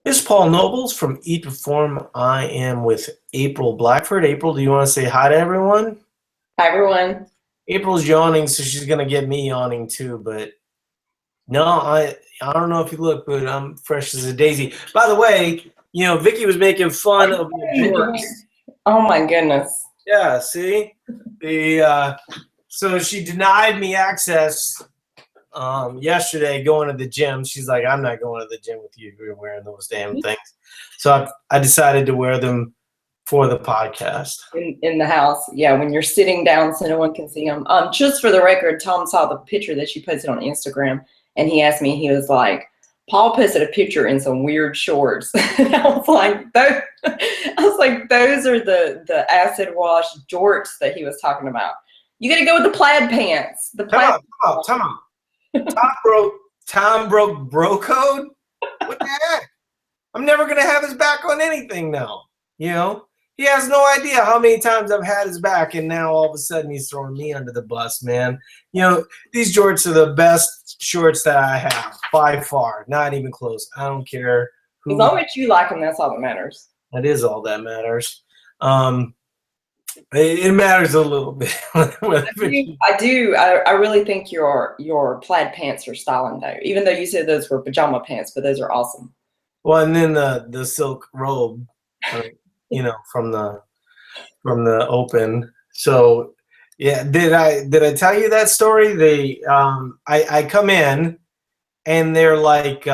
This is Paul Nobles from Eat Perform. I am with April Blackford. April, do you want to say hi to everyone? Hi, everyone. April's yawning, so she's gonna get me yawning too. But no, I don't know if you look, but I'm fresh as a daisy. By the way, Vicky was making fun of my jorts. Oh my goodness. Yeah, see, so she denied me access yesterday going to the gym. She's like, I'm not going to the gym with you. You're wearing those damn things. So I decided to wear them for the podcast. In the house. Yeah, when you're sitting down so no one can see them. Just for the record, Tom saw the picture that she posted on Instagram and he asked me, he was like, Paul posted a picture in some weird shorts. And I was like, those are the acid wash jorts that he was talking about. You gotta go with the plaid pants. The plaid Come on. Tom broke bro code? What the heck? I'm never gonna have his back on anything now. He has no idea how many times I've had his back, and now all of a sudden he's throwing me under the bus, man. These jorts are the best shorts that I have by far. Not even close. I don't care who. As long as you like them, that's all that matters. That is all that matters. It matters a little bit. I do. I really think your plaid pants are styling though. Even though you said those were pajama pants, but those are awesome. Well, and then the silk robe, from the open. So yeah, did I tell you that story? I come in and they're like,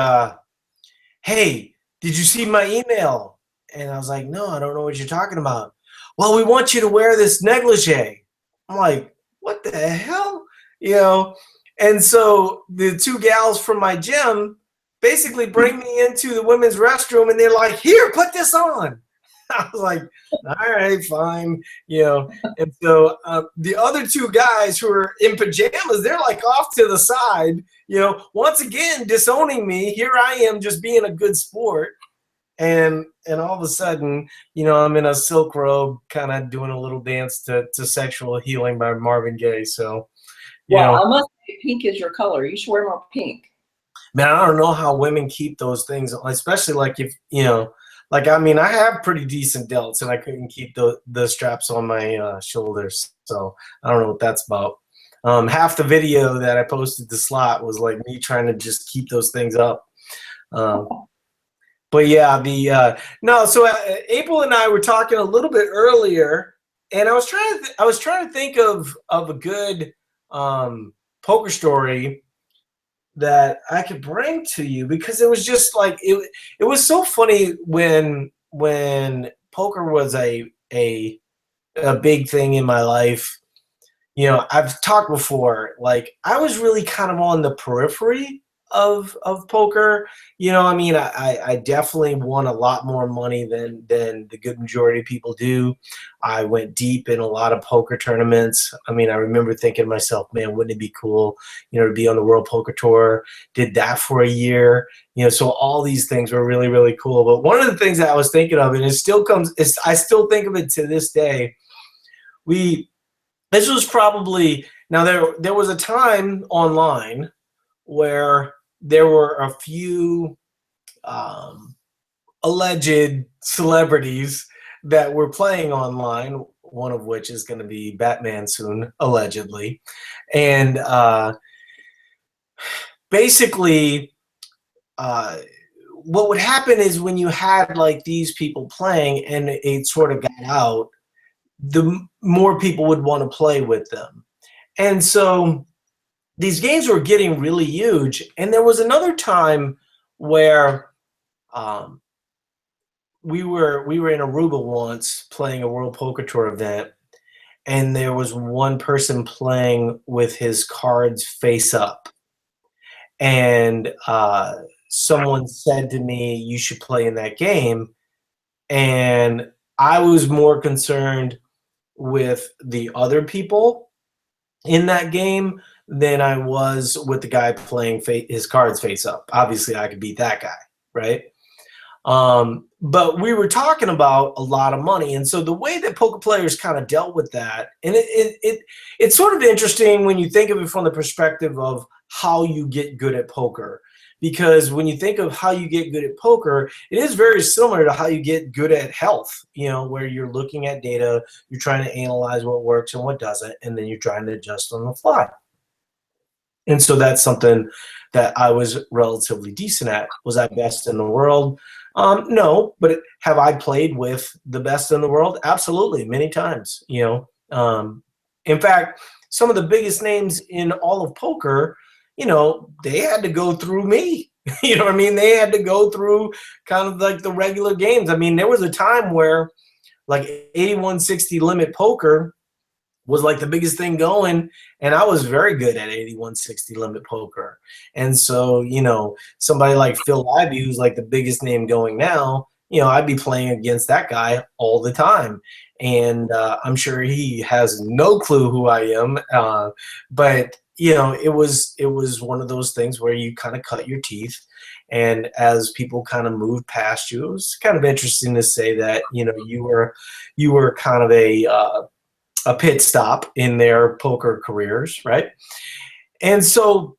hey, did you see my email? And I was like, no, I don't know what you're talking about. Well, we want you to wear this negligee. I'm like, what the hell? And so the two gals from my gym basically bring me into the women's restroom and they're like, here, put this on. I was like, all right, fine. And so the other two guys who are in pajamas, they're like off to the side, once again, disowning me. Here I am just being a good sport. And all of a sudden, I'm in a silk robe, kind of doing a little dance to Sexual Healing by Marvin Gaye. So, I must say pink is your color. You should wear more pink. Man, I don't know how women keep those things, especially like if, I have pretty decent delts and I couldn't keep the straps on my shoulders. So I don't know what that's about. Half the video that I posted to Slot was like me trying to just keep those things up. But yeah, so April and I were talking a little bit earlier, and I was trying to think of a good poker story that I could bring to you, because it was just like it was so funny when poker was a big thing in my life. I've talked before, like I was really kind of on the periphery of poker. I definitely won a lot more money than the good majority of people do. I went deep in a lot of poker tournaments. I remember thinking to myself, man, wouldn't it be cool, to be on the World Poker Tour? Did that for a year. So all these things were really, really cool. But one of the things that I was thinking of, and I still think of it to this day, this was probably, now there was a time online where there were a few alleged celebrities that were playing online, one of which is going to be Batman soon, allegedly. And basically, what would happen is when you had like these people playing and it sort of got out, the more people would want to play with them. And so these games were getting really huge. And there was another time where we were in Aruba once playing a World Poker Tour event, and there was one person playing with his cards face up. And someone said to me, you should play in that game. And I was more concerned with the other people in that game than I was with the guy playing his cards face up. Obviously, I could beat that guy, right? But we were talking about a lot of money. And so the way that poker players kind of dealt with that, and it's sort of interesting when you think of it from the perspective of how you get good at poker. because when you think of how you get good at poker, it is very similar to how you get good at health, where you're looking at data, you're trying to analyze what works and what doesn't, and then you're trying to adjust on the fly. And so that's something that I was relatively decent at. Was I best in the world? No, but have I played with the best in the world? Absolutely, many times. In fact, some of the biggest names in all of poker, they had to go through me. You know what I mean? They had to go through kind of like the regular games. I mean, there was a time where like 8160 limit poker was like the biggest thing going, and I was very good at 8160 limit poker. And so, somebody like Phil Ivey, who's like the biggest name going now, I'd be playing against that guy all the time. And I'm sure he has no clue who I am. But it was one of those things where you kind of cut your teeth. And as people kind of moved past you, it was kind of interesting to say that, you were kind of a pit stop in their poker careers, right? And so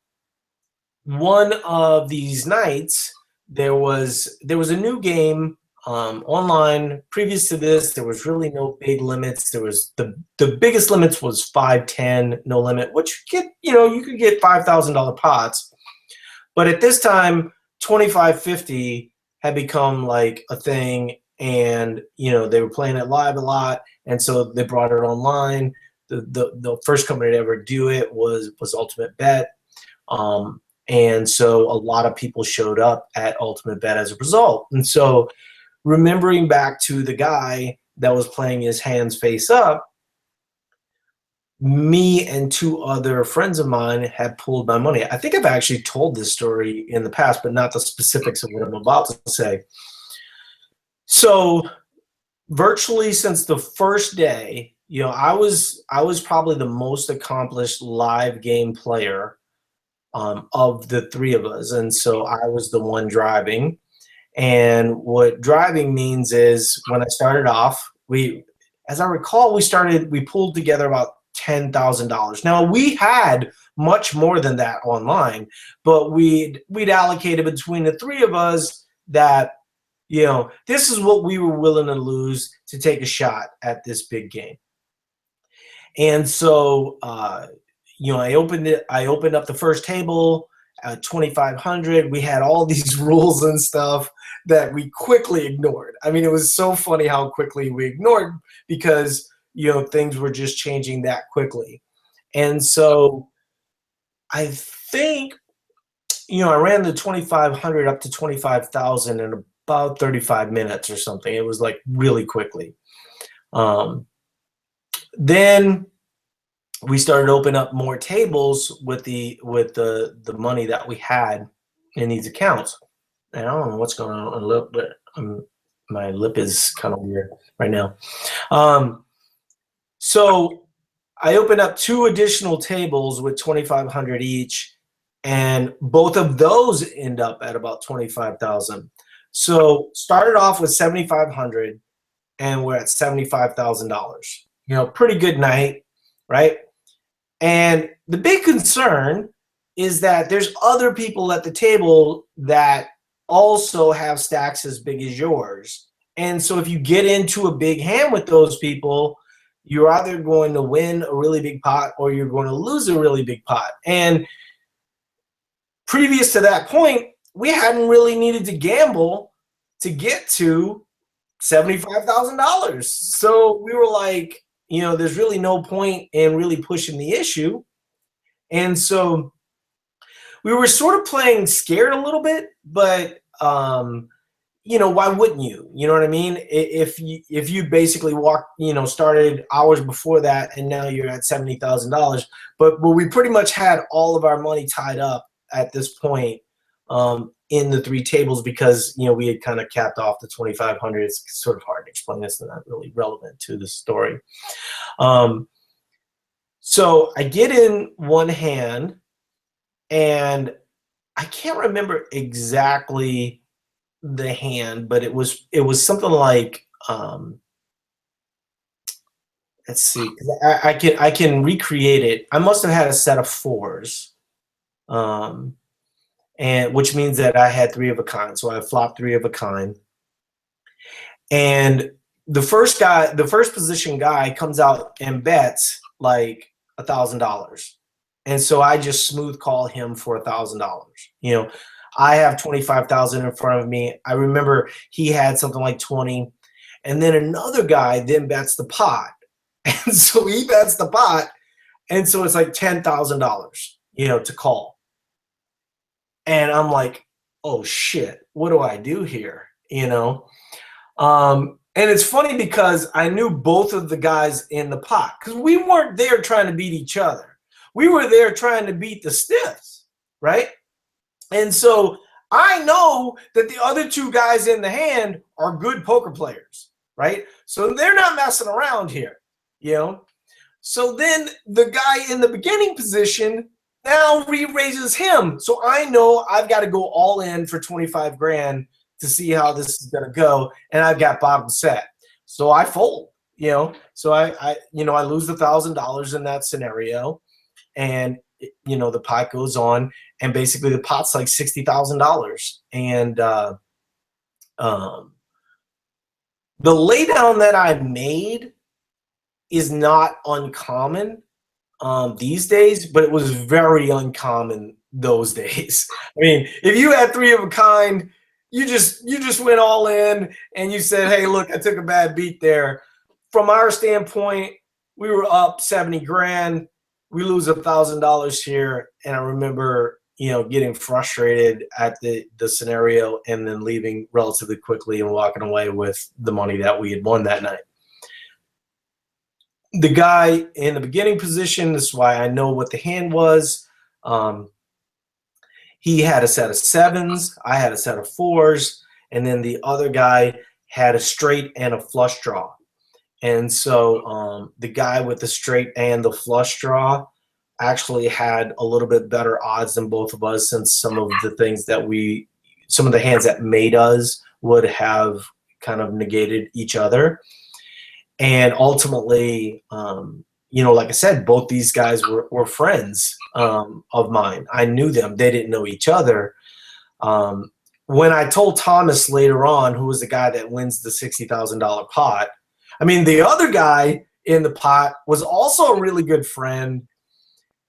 one of these nights, there was a new game online. Previous to this, there was really no big limits. There was the biggest limits was 510 no limit, which you could get $5,000 pots. But at this time, 2550 had become like a thing, and they were playing it live a lot, and so they brought it online. The first company to ever do it was Ultimate Bet, and so a lot of people showed up at Ultimate Bet as a result. And so, remembering back to the guy that was playing his hands face up, me and two other friends of mine had pulled my money. I think I've actually told this story in the past, but not the specifics of what I'm about to say. So virtually since the first day, I was probably the most accomplished live game player of the three of us. And so I was the one driving. And what driving means is when I started off, as I recall, we pulled together about $10,000. Now we had much more than that online, but we'd allocated between the three of us that, this is what we were willing to lose to take a shot at this big game. And so, I opened up the first table at 2,500. We had all these rules and stuff that we quickly ignored. I mean, it was so funny how quickly we ignored because, things were just changing that quickly. And so I think, I ran the 2,500 up to 25,000 in about 35 minutes or something. It was like really quickly. Then we started opening up more tables with the money that we had in these accounts. And I don't know what's going on my lip, but my lip is kind of weird right now. So I opened up 2 additional tables with 2,500 each, and both of those end up at about 25,000. So started off with 7,500, and we're at $75,000. Pretty good night, right? And the big concern is that there's other people at the table that also have stacks as big as yours. And so if you get into a big hand with those people, you're either going to win a really big pot or you're going to lose a really big pot. And previous to that point, we hadn't really needed to gamble to get to $75,000. So we were like, there's really no point in really pushing the issue. And so we were sort of playing scared a little bit, but why wouldn't you? You know what I mean? If you basically started hours before that and now you're at $70,000, but we pretty much had all of our money tied up at this point in the 3 tables because we had kind of capped off the 2,500. It's sort of hard to explain. It's not really relevant to the story. So I get in one hand, and I can't remember exactly the hand, but it was something like let's see, I can recreate it. I must have had a set of 4s, and which means that I had 3 of a kind. So I flopped 3 of a kind. And the first position guy comes out and bets like $1,000. And so I just smooth call him for $1,000. You know, I have 25,000 in front of me. I remember he had something like 20. And then another guy then bets the pot. And so he bets the pot. And so it's like $10,000, you know, to call. And I'm like, oh shit, what do I do here? You know? And it's funny because I knew both of the guys in the pot because we weren't there trying to beat each other. We were there trying to beat the stiffs, right? And so I know that the other 2 guys in the hand are good poker players, right? So they're not messing around here, you know? So then the guy in the beginning position now re-raises him. So I know I've got to go all in for 25 grand to see how this is going to go. And I've got bottom set. So I fold, you know, so I lose $1,000 in that scenario. And, you know, the pot goes on and basically the pot's like $60,000. And, the laydown that I made is not uncommon these days, but it was very uncommon those days. I mean, if you had 3 of a kind, you just went all in and you said, hey, look, I took a bad beat there. From our standpoint, we were up 70 grand. We lose $1,000 here. And I remember, you know, getting frustrated at the scenario and then leaving relatively quickly and walking away with the money that we had won that night. The guy in the beginning position, this is why I know what the hand was. He had a set of 7s. I had a set of 4s. And then the other guy had a straight and a flush draw. And so the guy with the straight and the flush draw actually had a little bit better odds than both of us, since some of the hands that made us would have kind of negated each other. And ultimately, you know, like I said, both these guys were friends of mine. I knew them. They didn't know each other. When I told Thomas later on, who was the guy that wins the $60,000 pot, I mean, the other guy in the pot was also a really good friend.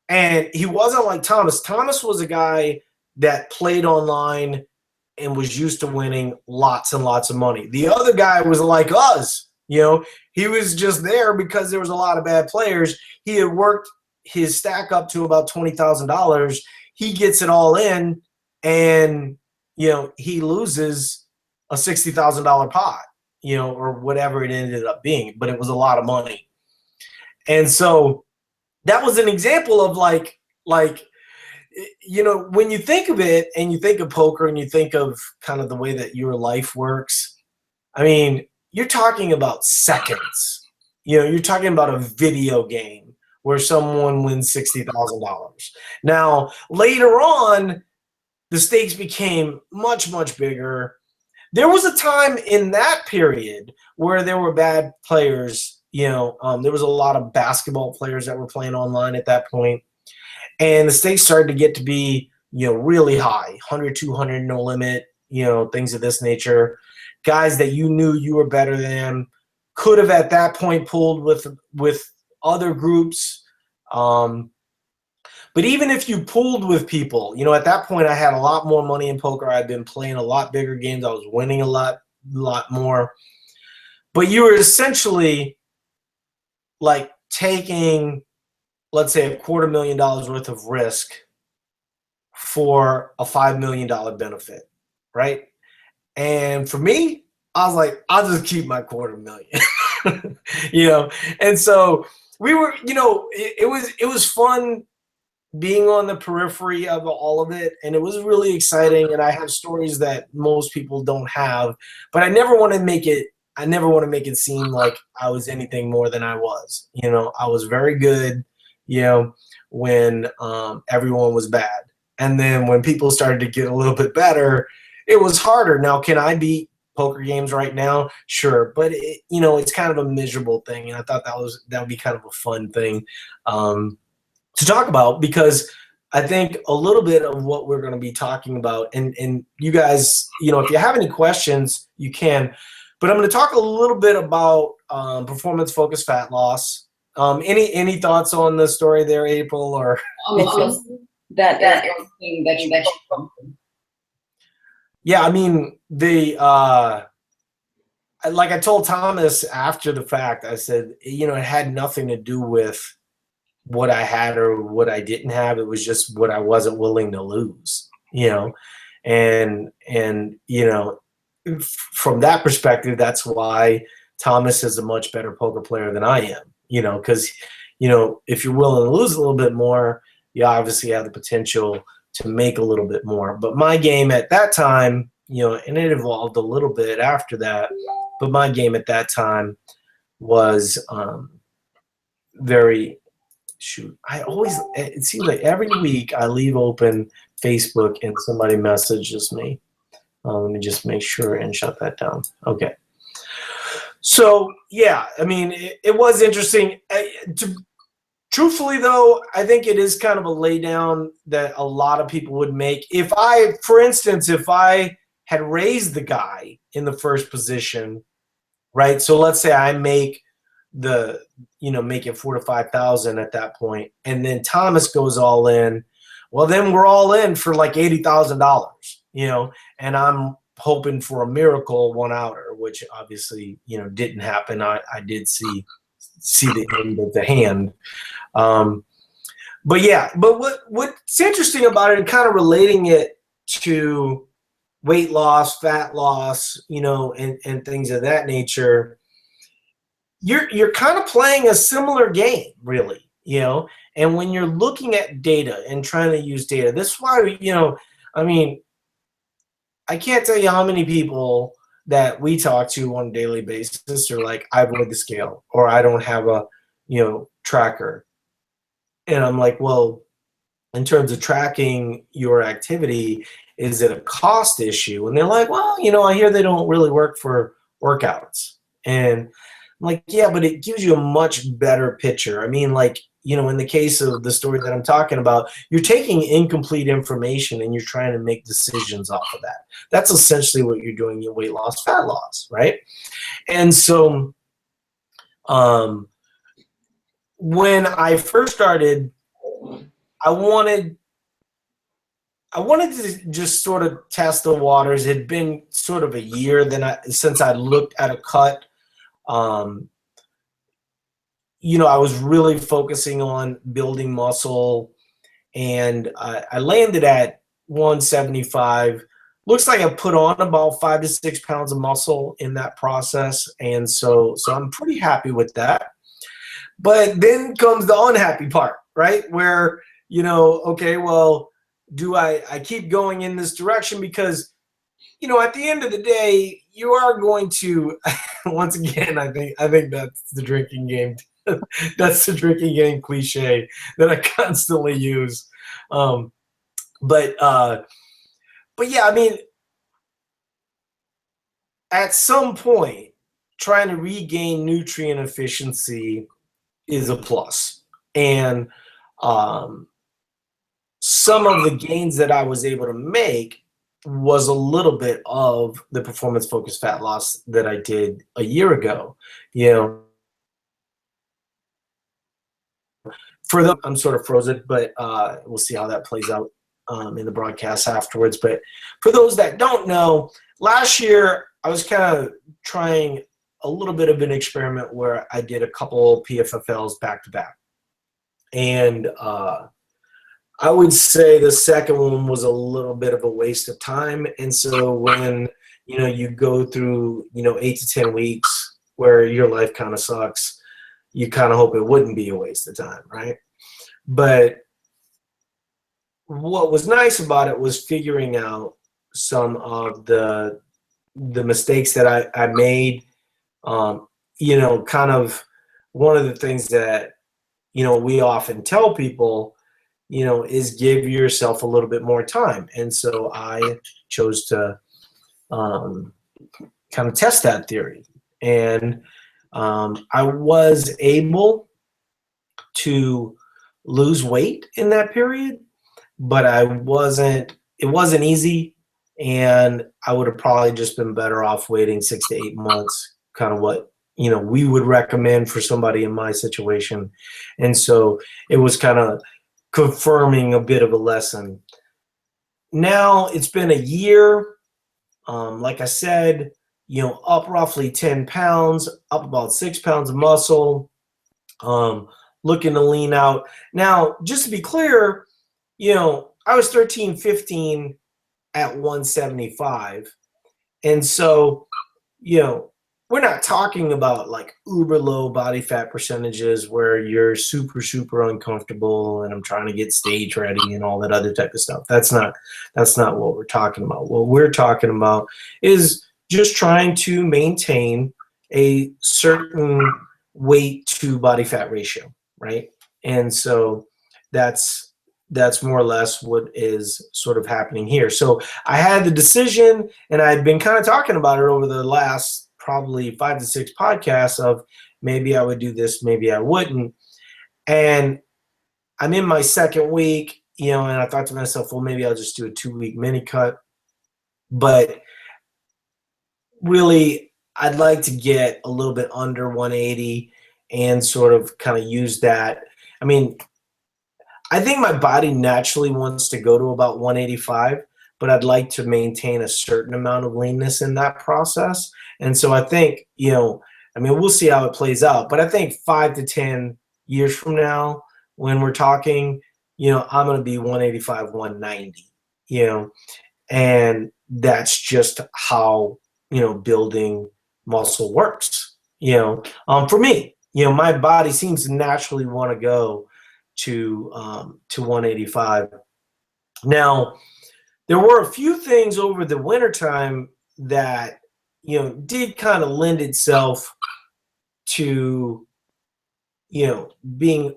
And he wasn't like Thomas. Thomas was a guy that played online and was used to winning lots and lots of money. The other guy was like us. You know, he was just there because there was a lot of bad players. He had worked his stack up to about $20,000. He gets it all in, and, you know, he loses a $60,000 pot, you know, or whatever it ended up being. But it was a lot of money. And so that was an example of like, you know, when you think of it and you think of poker and you think of kind of the way that your life works, I mean, you're talking about seconds. You know, you're talking about a video game where someone wins $60,000. Now, later on, the stakes became much, much bigger. There was a time in that period where there were bad players. You know, there was a lot of basketball players that were playing online at that point. And the stakes started to get to be, you know, really high, 100, 200, no limit, you know, things of this nature. Guys that you knew you were better than could have at that point pulled with other groups. But even if you pulled with people, you know, at that point I had a lot more money in poker. I'd been playing a lot bigger games. I was winning a lot more. But you were essentially like taking, let's say, $250,000 worth of risk for a $5 million benefit, right? And for me, I was like, I'll just keep my $250,000, you know? And so we were, you know, it was fun being on the periphery of all of it. And it was really exciting. And I have stories that most people don't have, but I never want to make it seem like I was anything more than I was. You know, I was very good, you know, when everyone was bad. And then when people started to get a little bit better, it was harder. Now, can I beat poker games right now? Sure. But, you know, it's kind of a miserable thing. And I thought that would be kind of a fun thing to talk about, because I think a little bit of what we're going to be talking about, and you guys, if you have any questions, you can. But I'm going to talk a little bit about performance-focused fat loss. Any thoughts on the story there, April, or that is something that you yeah, I mean like I told Thomas after the fact, I said, it had nothing to do with what I had or what I didn't have. It was just what I wasn't willing to lose, and from that perspective, that's why Thomas is a much better poker player than I am, because, if you're willing to lose a little bit more, you obviously have the potential to make a little bit more. But my game at that time, and it evolved a little bit after that, but my game at that time was very, it seems like every week I leave open Facebook and somebody messages me. Let me just make sure and shut that down. Okay. So, yeah, I mean, it was interesting. Truthfully, though, I think it is kind of a laydown that a lot of people would make. For instance, if I had raised the guy in the first position, right? So let's say I make make it 4,000 to 5,000 at that point, and then Thomas goes all in. Well, then we're all in for like $80,000, and I'm hoping for a miracle one outer, which obviously didn't happen. I did see the end of the hand. But yeah, but what's interesting about it, and kind of relating it to weight loss, fat loss, and things of that nature, you're kind of playing a similar game, really, and when you're looking at data and trying to use data, this is why, I mean, I can't tell you how many people that we talk to on a daily basis are like, I avoid the scale, or I don't have a, tracker. And I'm like, well, in terms of tracking your activity, is it a cost issue? And they're like, well, I hear they don't really work for workouts. And I'm like, yeah, but it gives you a much better picture. I mean, like, in the case of the story that I'm talking about, you're taking incomplete information and you're trying to make decisions off of that. That's essentially what you're doing in weight loss, fat loss, right? And so when I first started, I wanted to just sort of test the waters. It had been sort of a year since I looked at a cut. I was really focusing on building muscle, and I landed at 175. Looks like I put on about 5 to 6 pounds of muscle in that process, and so I'm pretty happy with that. But then comes the unhappy part, right? Where, okay, well, do I keep going in this direction? Because, at the end of the day, you are going to, once again, I think that's the drinking game. That's the drinking game cliche that I constantly use. But yeah, I mean, at some point, trying to regain nutrient efficiency is a plus. And some of the gains that I was able to make was a little bit of the performance-focused fat loss that I did a year ago. I'm sort of frozen, but we'll see how that plays out in the broadcast afterwards. But for those that don't know, last year I was kind of trying a little bit of an experiment where I did a couple PFFLs back to back. And I would say the second one was a little bit of a waste of time. And so when, you go through, 8 to 10 weeks where your life kind of sucks, you kind of hope it wouldn't be a waste of time, right? But what was nice about it was figuring out some of the mistakes that I made. Kind of one of the things that, we often tell people, is give yourself a little bit more time. And so I chose to kind of test that theory. And I was able to lose weight in that period. but it wasn't easy, and I would have probably just been better off waiting 6 to 8 months, kind of what, we would recommend for somebody in my situation. And so it was kind of confirming a bit of a lesson. Now it's been a year. Like I said, up roughly 10 pounds, up about 6 pounds of muscle, looking to lean out. Now, just to be clear, I was 13, 15 at 175. And so, we're not talking about like uber low body fat percentages where you're super, super uncomfortable and I'm trying to get stage ready and all that other type of stuff. That's not what we're talking about. What we're talking about is just trying to maintain a certain weight to body fat ratio, right? And so that's more or less what is sort of happening here. So I had the decision, and I had been kind of talking about it over the last probably 5 to 6 podcasts of maybe I would do this, maybe I wouldn't. And I'm in my second week, and I thought to myself, well, maybe I'll just do a 2-week mini cut. But really, I'd like to get a little bit under 180 and sort of kind of use that. I mean, I think my body naturally wants to go to about 185, but I'd like to maintain a certain amount of leanness in that process. And so I think, we'll see how it plays out, but I think 5 to 10 years from now, when we're talking, I'm going to be 185, 190, and that's just how, building muscle works, for me, my body seems to naturally want to go to 185. Now, there were a few things over the wintertime that, did kind of lend itself to, being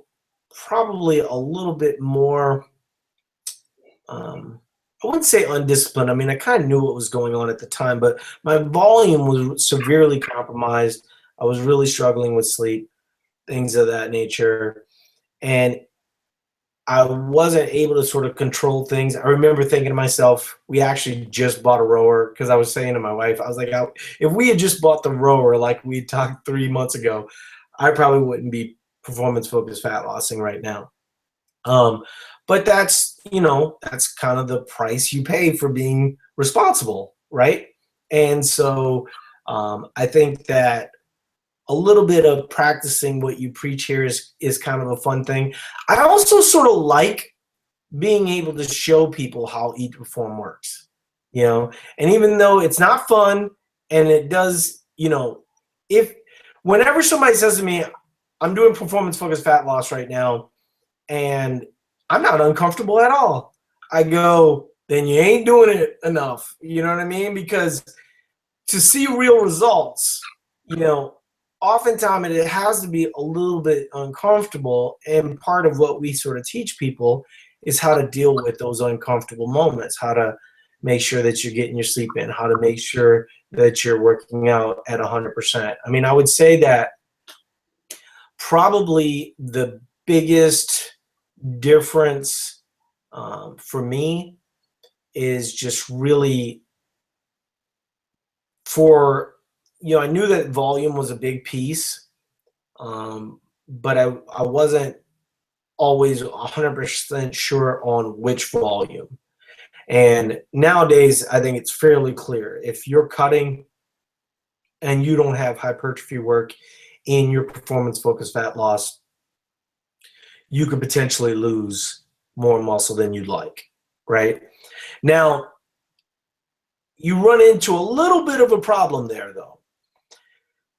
probably a little bit more, I wouldn't say undisciplined. I mean, I kind of knew what was going on at the time, but my volume was severely compromised. I was really struggling with sleep, things of that nature. And I wasn't able to sort of control things. I remember thinking to myself, we actually just bought a rower, because I was saying to my wife, I was like, if we had just bought the rower like we talked 3 months ago, I probably wouldn't be performance-focused fat lossing right now. But that's kind of the price you pay for being responsible, right? And so I think that a little bit of practicing what you preach here is kind of a fun thing. I also sort of like being able to show people how Eat to Perform works, and even though it's not fun, and it does, if whenever somebody says to me, I'm doing performance-focused fat loss right now, and I'm not uncomfortable at all, I go, then you ain't doing it enough. You know what I mean? Because to see real results, oftentimes it has to be a little bit uncomfortable. And part of what we sort of teach people is how to deal with those uncomfortable moments, how to make sure that you're getting your sleep in, how to make sure that you're working out at 100%. I mean, I would say that probably the biggest difference for me is just really I knew that volume was a big piece, but I wasn't always 100% sure on which volume. And nowadays, I think it's fairly clear. If you're cutting and you don't have hypertrophy work in your performance-focused fat loss, you could potentially lose more muscle than you'd like, right? Now, you run into a little bit of a problem there, though,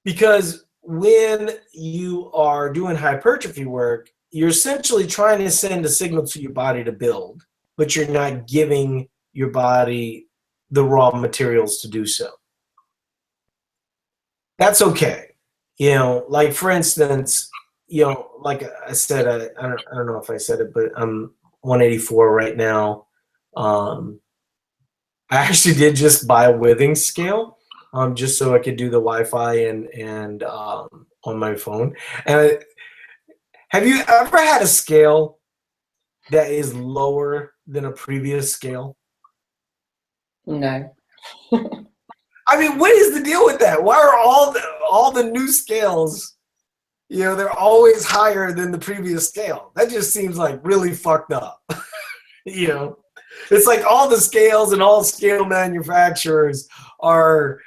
because when you are doing hypertrophy work, you're essentially trying to send a signal to your body to build, but you're not giving your body the raw materials to do so. That's okay. Like for instance, like I said, I don't know if I said it, but I'm 184 right now. I actually did just buy a withing scale, just so I could do the Wi-Fi and on my phone. And have you ever had a scale that is lower than a previous scale? No. I mean, what is the deal with that? Why are all the new scales, they're always higher than the previous scale? That just seems like really fucked up. you know, it's like all the scales and all scale manufacturers are,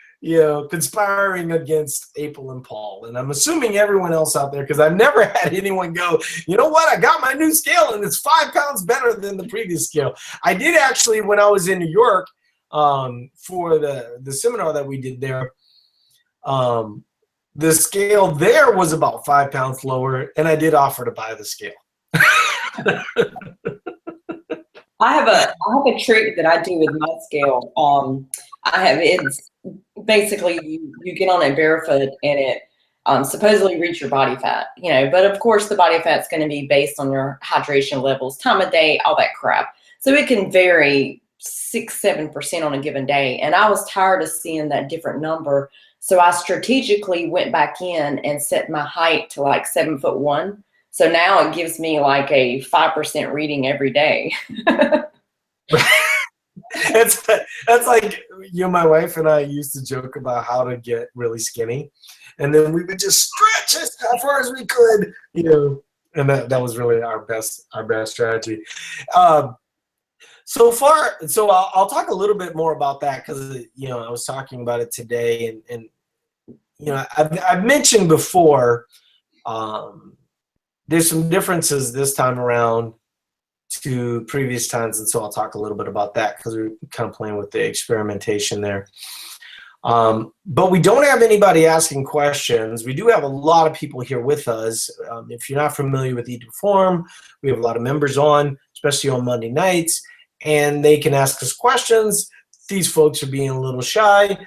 conspiring against April and Paul. And I'm assuming everyone else out there, because I've never had anyone go, you know what, I got my new scale and it's 5 pounds better than the previous scale. I did actually, when I was in New York, for the seminar that we did there, the scale there was about 5 pounds lower, and I did offer to buy the scale. I have a trick that I do with my scale. It's basically you get on it barefoot and it supposedly reads your body fat, but of course the body fat's going to be based on your hydration levels, time of day, all that crap. So it can vary 6-7% on a given day. And I was tired of seeing that different number. So I strategically went back in and set my height to like 7'1". So now it gives me like a 5% reading every day. That's like, my wife and I used to joke about how to get really skinny, and then we would just stretch as far as we could, and that was really our best strategy. So I'll talk a little bit more about that, because I was talking about it today, and I've mentioned before, there's some differences this time around to previous times, and so I'll talk a little bit about that, because we're kind of playing with the experimentation there. But we don't have anybody asking questions. We do have a lot of people here with us. If you're not familiar with Eat to Perform, we have a lot of members on, especially on Monday nights, and they can ask us questions. These folks are being a little shy,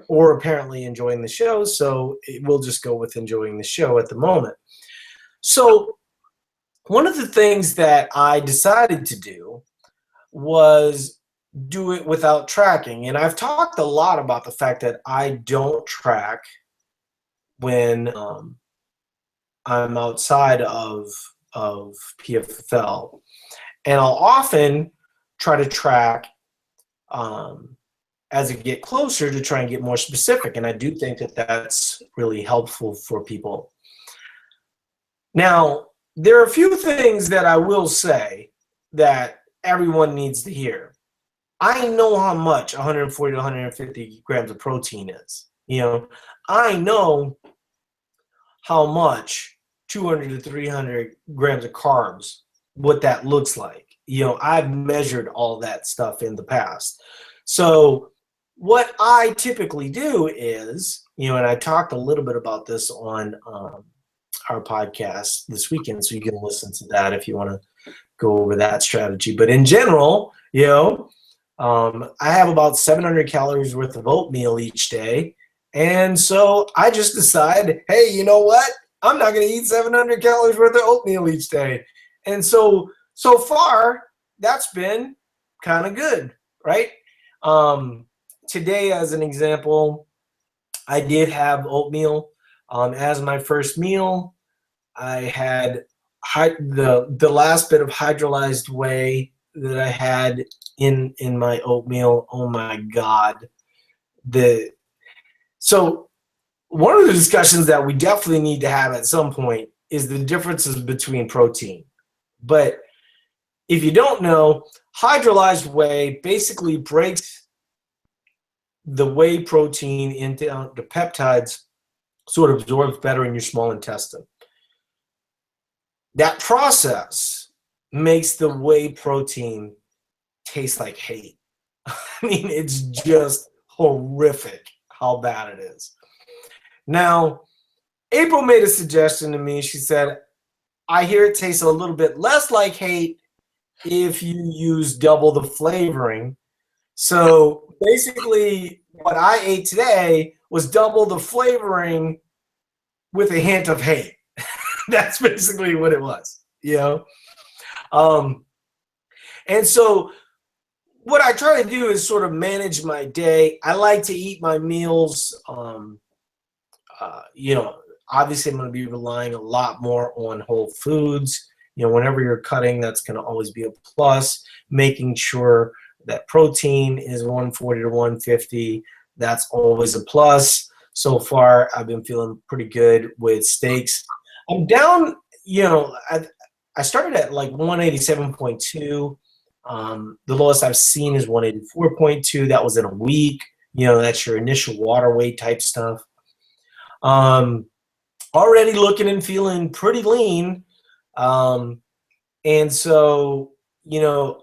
or apparently enjoying the show, so we'll just go with enjoying the show at the moment. So one of the things that I decided to do was do it without tracking. And I've talked a lot about the fact that I don't track when I'm outside of PFFL. And I'll often try to track as I get closer, to try and get more specific. And I do think that that's really helpful for people. Now, there are a few things that I will say that everyone needs to hear. I know how much 140 to 150 grams of protein is. I know how much 200 to 300 grams of carbs, what that looks like. I've measured all that stuff in the past. So what I typically do is, and I talked a little bit about this on our podcast this weekend, so you can listen to that if you want to go over that strategy. But in general, I have about 700 calories worth of oatmeal each day. And so I just decide, hey, you know what? I'm not going to eat 700 calories worth of oatmeal each day. And so far, that's been kind of good, right? Today, as an example, I did have oatmeal as my first meal. I had the last bit of hydrolyzed whey that I had in my oatmeal. Oh my God. So one of the discussions that we definitely need to have at some point is the differences between protein. But if you don't know, hydrolyzed whey basically breaks the whey protein into the peptides, so it absorbs better in your small intestine. That process makes the whey protein taste like hate. I mean, it's just horrific how bad it is. Now, April made a suggestion to me. She said, I hear it tastes a little bit less like hate if you use double the flavoring. So basically, what I ate today was double the flavoring with a hint of hate. That's basically what it was, And so what I try to do is sort of manage my day. I like to eat my meals. Obviously I'm going to be relying a lot more on whole foods You know, whenever you're cutting, that's going to always be a plus. Making sure that protein is 140 to 150, that's always a plus. So far, I've been feeling pretty good with steaks. I'm down, you know, I started at like 187.2. The lowest I've seen is 184.2. That was in a week. You know, that's your initial water weight type stuff. Already looking and feeling pretty lean. And so, you know,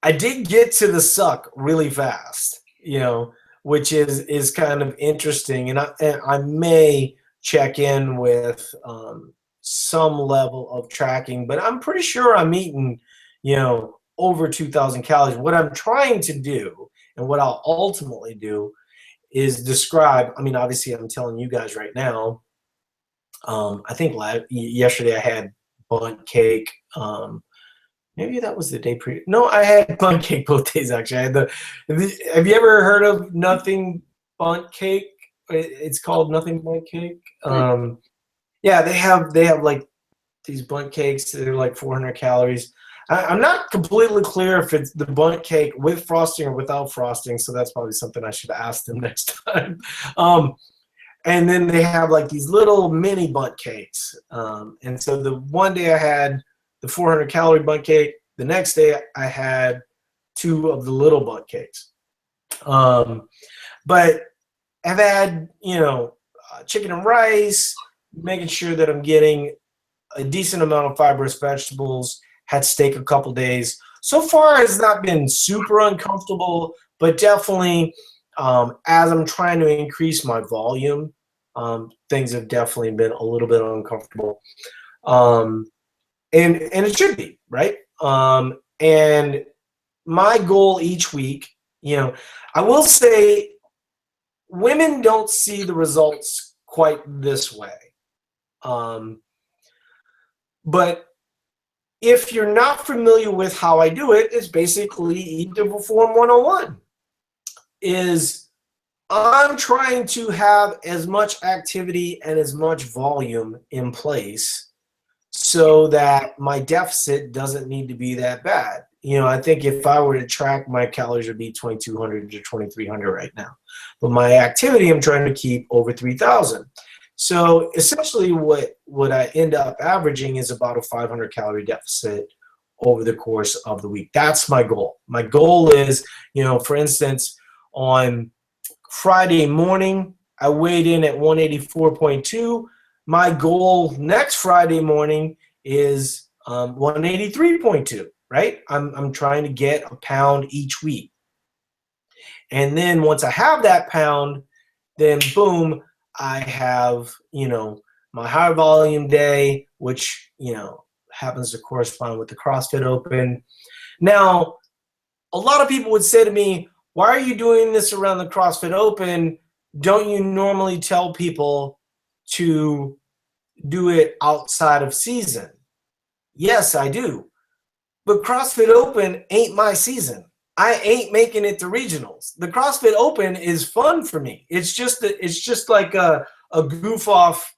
I did get to the suck really fast, you know, which is kind of interesting. And I may check in with some level of tracking, but I'm pretty sure I'm eating, you know, over 2,000 calories. What I'm trying to do and what I'll ultimately do is describe. I mean, obviously, I'm telling you guys right now. I think yesterday I had bundt cake. Maybe that was the day pre. No, I had bundt cake both days actually. I had have you ever heard of nothing bundt cake? It's called nothing bundt cake. Yeah, they have like these bundt cakes. They're like 400 calories. I'm not completely clear if it's the bundt cake with frosting or without frosting, so that's probably something I should ask them next time. And then they have like these little mini bundt cakes. And so the one day I had the 400 calorie bundt cake. The next day I had 2 of the little bundt cakes. But I've had, you know, chicken and rice, making sure that I'm getting a decent amount of fibrous vegetables, had steak a couple days. So far it's not been super uncomfortable, but definitely as I'm trying to increase my volume, things have definitely been a little bit uncomfortable. And it should be, right? And my goal each week, you know, I will say women don't see the results quite this way. But if you're not familiar with how I do it, it's basically Eat to Perform 101. Is I'm trying to have as much activity and as much volume in place so that my deficit doesn't need to be that bad. You know, I think if I were to track, my calories would be 2,200 to 2,300 right now. But my activity, I'm trying to keep over 3,000. So essentially what I end up averaging is about a 500 calorie deficit over the course of the week. That's my goal. My goal is, you know, for instance, on Friday morning, I weighed in at 184.2. My goal next Friday morning is 183.2, right? I'm trying to get a pound each week. And then once I have that pound, then boom, I have, you know, my high volume day, which, you know, happens to correspond with the CrossFit Open. Now, a lot of people would say to me, why are you doing this around the CrossFit Open? Don't you normally tell people to do it outside of season? Yes, I do. But CrossFit Open ain't my season. I ain't making it to regionals. The CrossFit Open is fun for me. It's just like a goof off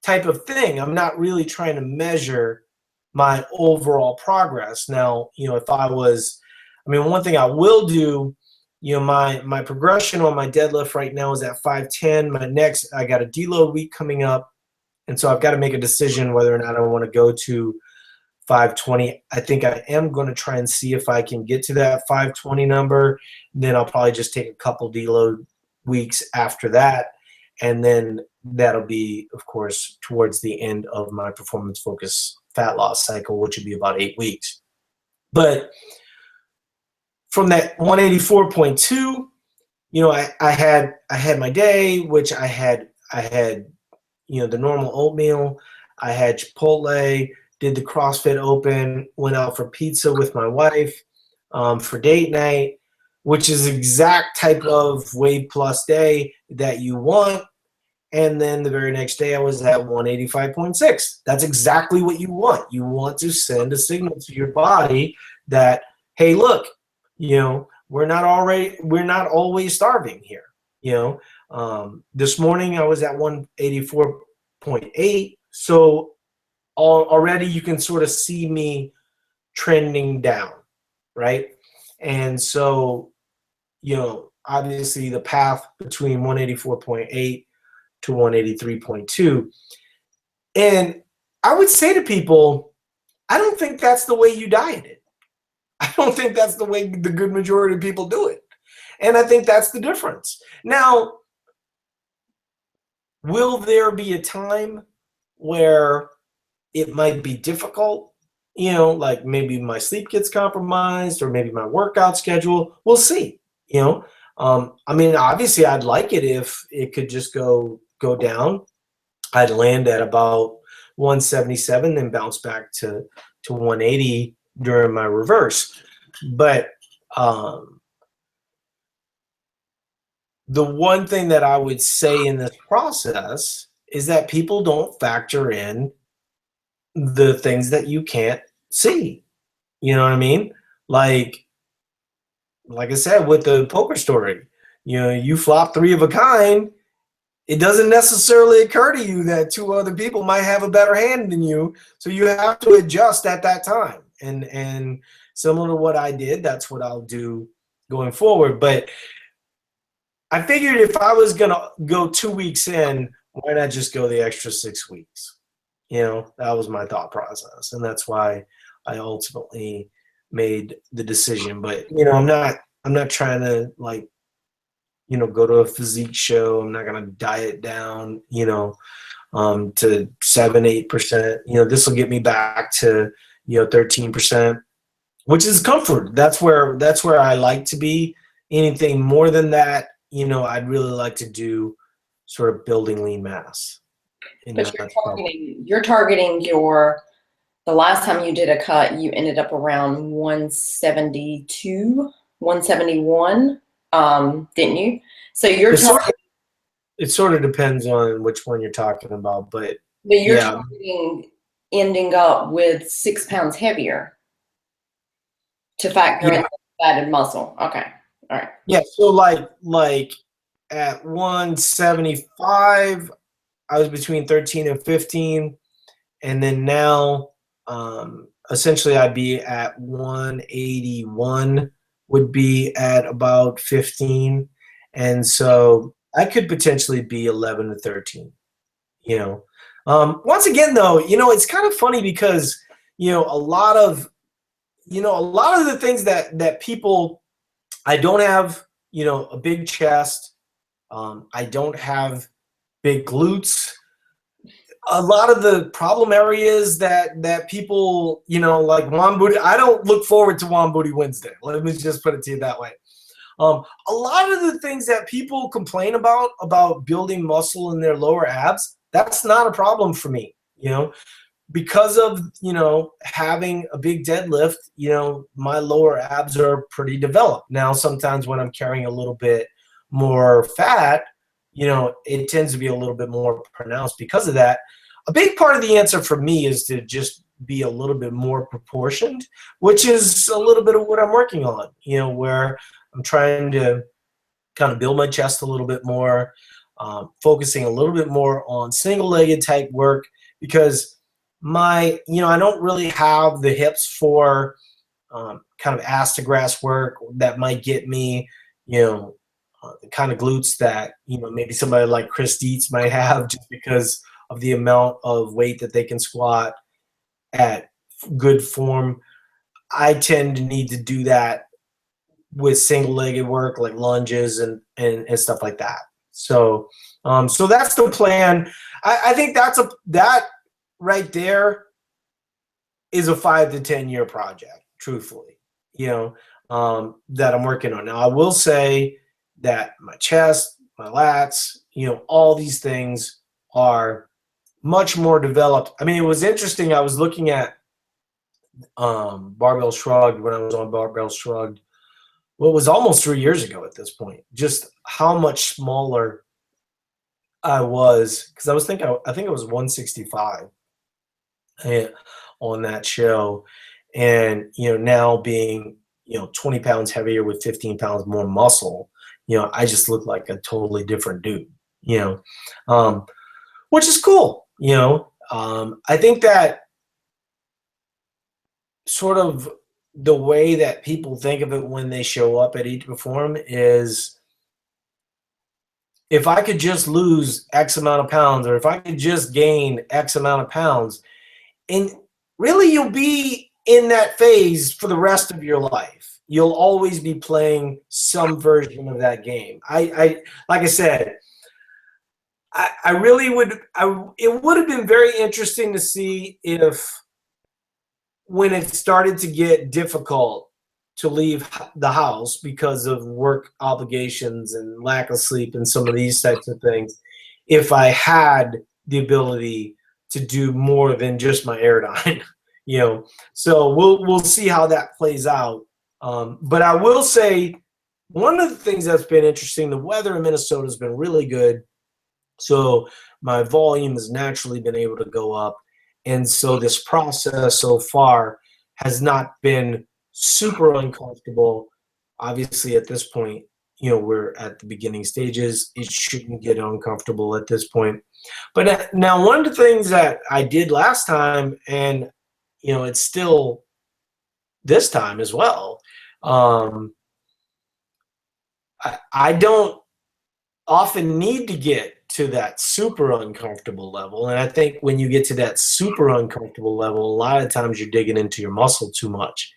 type of thing. I'm not really trying to measure my overall progress. Now, you know, if I was, I mean, one thing I will do, you know, my progression on my deadlift right now is at 510. My next, I got a deload week coming up, and so I've got to make a decision whether or not I want to go to 520. I think I am going to try and see if I can get to that 520 number. Then I'll probably just take a couple deload weeks after that. And then that'll be, of course, towards the end of my performance focus fat loss cycle, which would be about 8 weeks. But from that 184.2, you know, I had my day, which I had, you know, the normal oatmeal. I had Chipotle, did the CrossFit Open, went out for pizza with my wife for date night, which is the exact type of Wave Plus day that you want. And then the very next day I was at 185.6. That's exactly what you want. You want to send a signal to your body that, hey, look, you know, we're not always starving here. You know, this morning I was at 184.8. So already you can sort of see me trending down, right? And so, obviously the path between 184.8 to 183.2. And I would say to people, I don't think that's the way you diet it. I don't think that's the way the good majority of people do it. And I think that's the difference. Now, will there be a time where it might be difficult? Like maybe my sleep gets compromised or maybe my workout schedule. We'll see. I mean, obviously I'd like it if it could just go down. I'd land at about 177, then bounce back to 180 during my reverse. But the one thing that I would say in this process is that people don't factor in the things that you can't see. You know what I mean? Like I said with the poker story, you flop 3 of a kind. It doesn't necessarily occur to you that 2 other people might have a better hand than you, so you have to adjust at that time. And similar to what I did, that's what I'll do going forward. But I figured if I was gonna go 2 weeks in, why not just go the extra 6 weeks? That was my thought process, and that's why I ultimately made the decision. But I'm not trying to go to a physique show. I'm not gonna diet down, to 7-8%. This will get me back to 13%, which is comfort. That's where I like to be. Anything more than that, I'd really like to do sort of building lean mass. But you're targeting the last time you did a cut, you ended up around 172, 171, didn't you? So it sort of depends on which one you're talking about, but you're targeting ending up with 6 pounds heavier to factor in fat and muscle. Okay. All right. Yeah. So like at 175, I was between 13 and 15. And then now, essentially I'd be at 181, would be at about 15. And so I could potentially be 11 to 13, Once again, though, it's kind of funny because, a lot of the things that people, I don't have, a big chest. I don't have big glutes. A lot of the problem areas that people, like One Booty, I don't look forward to One Booty Wednesday. Let me just put it to you that way. A lot of the things that people complain about building muscle in their lower abs, that's not a problem for me, because of, having a big deadlift, my lower abs are pretty developed. Now, sometimes when I'm carrying a little bit more fat, it tends to be a little bit more pronounced because of that. A big part of the answer for me is to just be a little bit more proportioned, which is a little bit of what I'm working on, where I'm trying to kind of build my chest a little bit more, focusing a little bit more on single-legged type work, because I don't really have the hips for kind of ass to grass work that might get me, the kind of glutes that, maybe somebody like Chris Dietz might have, just because of the amount of weight that they can squat at good form. I tend to need to do that with single-legged work, like lunges and stuff like that. So that's the plan. I think that right there is a 5 to 10 year project, truthfully, that I'm working on. Now, I will say that my chest, my lats, all these things are much more developed. I mean, it was interesting. I was looking at Barbell Shrugged when I was on Barbell Shrugged. Well, it was almost 3 years ago at this point, just how much smaller I was, because I think it was 165 on that show. And, now being, 20 pounds heavier with 15 pounds more muscle, I just look like a totally different dude, which is cool. I think that sort of the way that people think of it when they show up at Eat to Perform is, if I could just lose X amount of pounds, or if I could just gain X amount of pounds, and really you'll be in that phase for the rest of your life. You'll always be playing some version of that game. I like I said, I really would. It would have been very interesting to see if, when it started to get difficult to leave the house because of work obligations and lack of sleep and some of these types of things, if I had the ability to do more than just my Airdyne, you know. So we'll see how that plays out. But I will say, one of the things that's been interesting, the weather in Minnesota has been really good. So my volume has naturally been able to go up. And so this process so far has not been super uncomfortable. Obviously, at this point, you know, we're at the beginning stages. It shouldn't get uncomfortable at this point. But now, one of the things that I did last time, and, you know, it's still this time as well, I don't often need to get to that super uncomfortable level. And I think when you get to that super uncomfortable level, a lot of times you're digging into your muscle too much.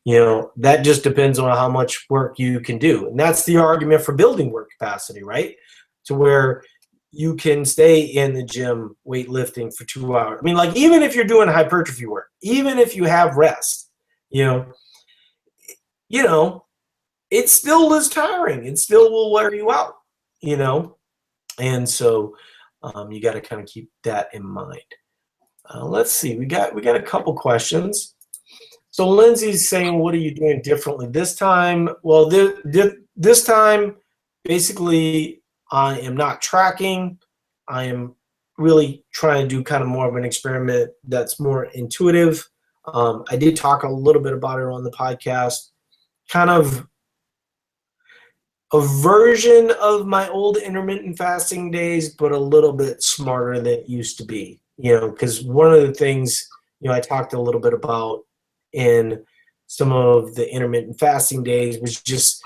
You know, that just depends on how much work you can do. And that's the argument for building work capacity, right? To where you can stay in the gym weightlifting for 2 hours. I mean, like, even if you're doing hypertrophy work, even if you have rest, you know, you know, it still is tiring. It still will wear you out, you know? And so you got to kind of keep that in mind. Let's see. We got a couple questions. So Lindsay's saying, "What are you doing differently this time?" Well, this time, basically, I am not tracking. I am really trying to do kind of more of an experiment that's more intuitive. I did talk a little bit about it on the podcast. Kind of a version of my old intermittent fasting days, but a little bit smarter than it used to be. You know, because one of the things, you know, I talked a little bit about in some of the intermittent fasting days was just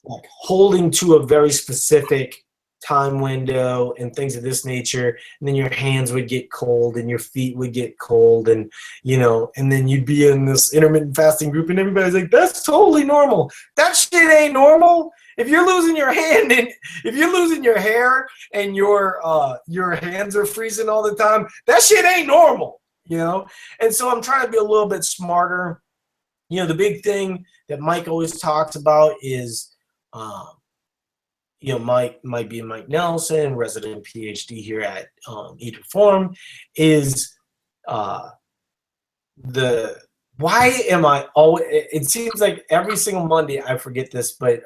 like holding to a very specific time window and things of this nature, and then your hands would get cold and your feet would get cold, and, you know, and then you'd be in this intermittent fasting group and everybody's like, "That's totally normal." That shit ain't normal. If you're losing your hand and if you're losing your hair and your hands are freezing all the time, that shit ain't normal, you know. And so I'm trying to be a little bit smarter. You know, the big thing that Mike always talks about is, you know, Mike being Mike Nelson, resident PhD here at Eat to Perform, is the why am I always? It seems like every single Monday I forget this, but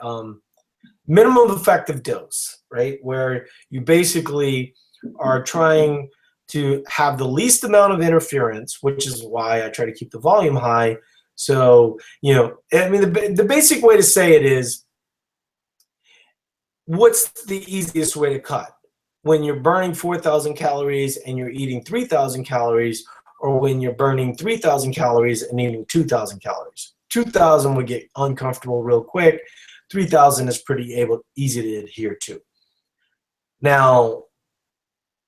minimum effective dose, right? Where you basically are trying to have the least amount of interference, which is why I try to keep the volume high. So, you know, I mean, the basic way to say it is, what's the easiest way to cut? When you're burning 4,000 calories and you're eating 3,000 calories, or when you're burning 3,000 calories and eating 2,000 calories. 2,000 would get uncomfortable real quick. 3,000 is pretty easy to adhere to. Now,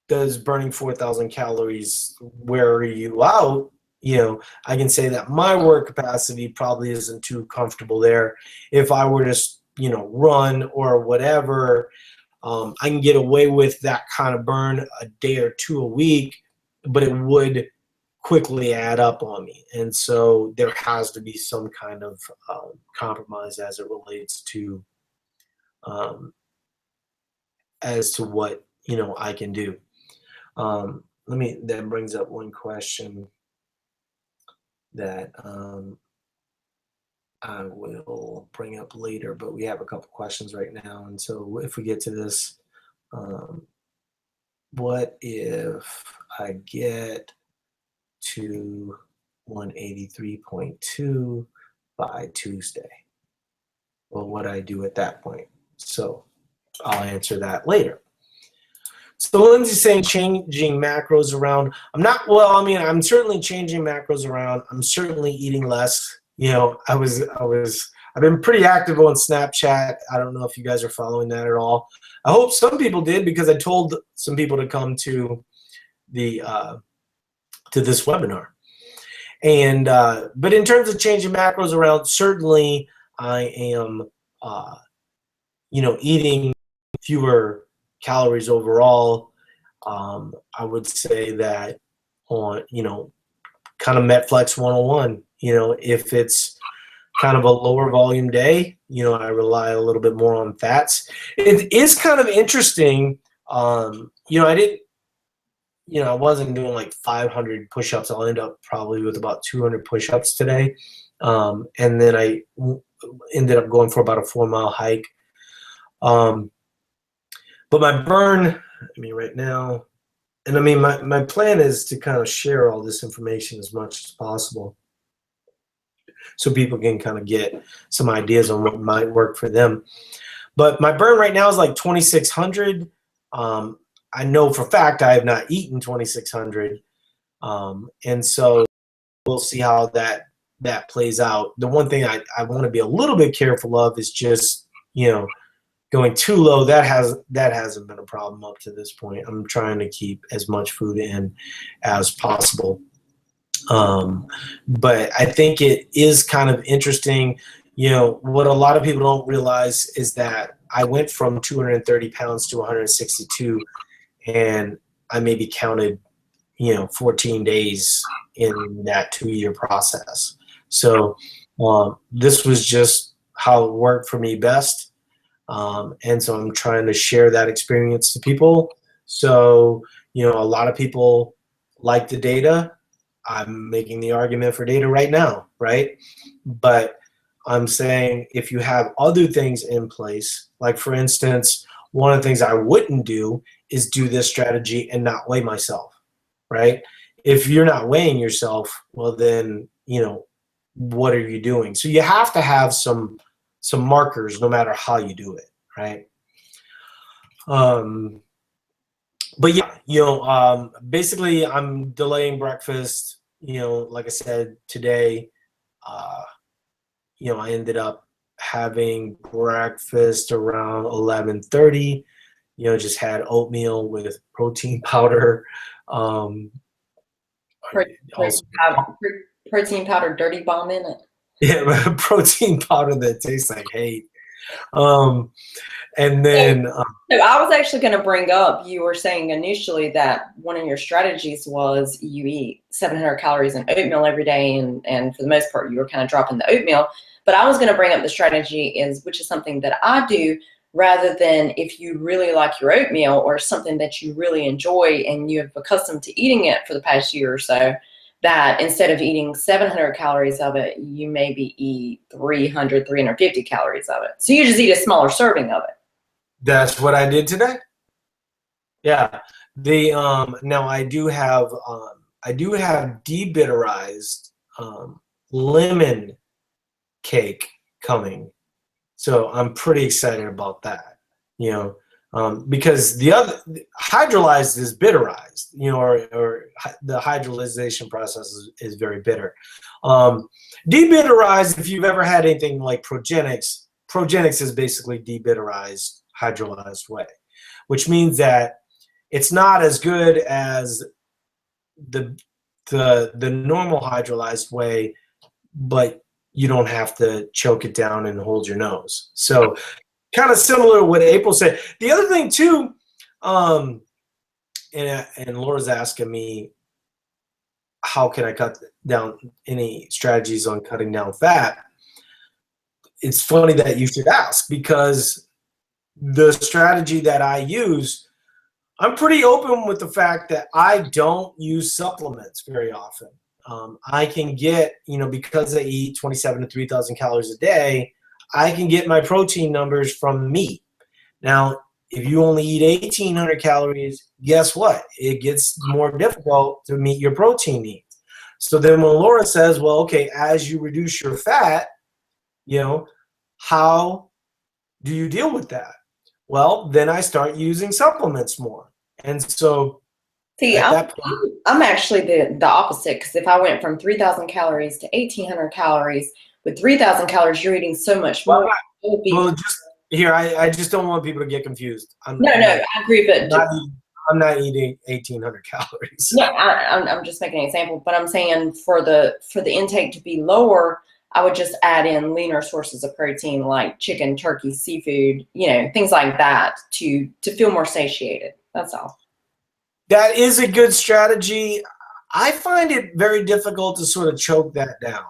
does burning 4,000 calories wear you out? You know, I can say that my work capacity probably isn't too comfortable there. If I were to, you know, run or whatever, I can get away with that kind of burn a day or two a week, but it would quickly add up on me. And so there has to be some kind of compromise as it relates to as to what, you know, I can do. That brings up one question that I will bring up later, but we have a couple questions right now. And so if we get to this, what if I get to 183.2 by Tuesday? Well, what I do at that point? So I'll answer that later. So Lindsay's saying changing macros around. I'm not, well, I mean, I'm certainly changing macros around. I'm certainly eating less. You know, I've been pretty active on Snapchat. I don't know if you guys are following that at all. I hope some people did, because I told some people to come to the to this webinar. And but in terms of changing macros around, certainly I am you know, eating fewer calories overall. I would say that on, you know, kind of Metflex 101, you know, if it's kind of a lower volume day, you know, I rely a little bit more on fats. It is kind of interesting. You know, I wasn't doing like 500 push-ups. I'll end up probably with about 200 push-ups today. And then I ended up going for about a 4-mile hike. But my burn, I mean, right now, and I mean, my plan is to kind of share all this information as much as possible so people can kind of get some ideas on what might work for them. But my burn right now is like 2,600. I know for a fact I have not eaten 2,600. And so we'll see how that plays out. The one thing I want to be a little bit careful of is just, you know, going too low. That hasn't been a problem up to this point. I'm trying to keep as much food in as possible. But I think it is kind of interesting. You know, what a lot of people don't realize is that I went from 230 pounds to 162, and I maybe counted, you know, 14 days in that 2-year process. So this was just how it worked for me best. And so I'm trying to share that experience to people. So, you know, a lot of people like the data. I'm making the argument for data right now, right? But I'm saying if you have other things in place, like for instance, one of the things I wouldn't do is do this strategy and not weigh myself, right? If you're not weighing yourself, well then, you know, what are you doing? So you have to have some markers no matter how you do it, right? But yeah, you know, basically I'm delaying breakfast. You know, like I said, today, you know, I ended up having breakfast around 11:30. You know, just had oatmeal with protein powder. Also, Protein powder, dirty bomb in it. yeah, protein powder that tastes like hate. And then So I was actually going to bring up, you were saying initially that one of your strategies was you eat 700 calories in oatmeal every day, and for the most part you were kind of dropping the oatmeal. But I was going to bring up the strategy which is something that I do, rather than if you really like your oatmeal or something that you really enjoy and you have accustomed to eating it for the past year or so, that instead of eating 700 calories of it, you maybe eat 300, 350 calories of it. So you just eat a smaller serving of it. that's what I did today. Yeah. The now I do have debitterized lemon cake coming. So I'm pretty excited about that. You know, because the other hydrolyzed is bitterized, you know, or the hydrolyzation process is very bitter. Debitterized, if you've ever had anything like Progenics is basically debitterized hydrolyzed whey, which means that it's not as good as the normal hydrolyzed whey, but you don't have to choke it down and hold your nose. So kind of similar to what April said. The other thing too, and Laura's asking me, how can I cut down, any strategies on cutting down fat? It's funny that you should ask, because the strategy that I use, I'm pretty open with the fact that I don't use supplements very often. I can get, you know, because I eat 27 to 3,000 calories a day, I can get my protein numbers from meat. Now, if you only eat 1,800 calories, guess what? It gets more difficult to meet your protein needs. So then when Laura says, well, okay, as you reduce your fat, you know, how do you deal with that? Well, then I start using supplements more. And so See, at I'm, that point, I'm actually the opposite, because if I went from 3,000 calories to 1,800 calories, with 3,000 calories, you're eating so much well, more. It would be, well, just here, I just don't want people to get confused. no, no, I agree, but I'm not eating 1,800 calories. no, I'm just making an example. But I'm saying for the intake to be lower, I would just add in leaner sources of protein like chicken, turkey, seafood, things like that to feel more satiated. That's all. That is a good strategy. I find it very difficult to sort of choke that down,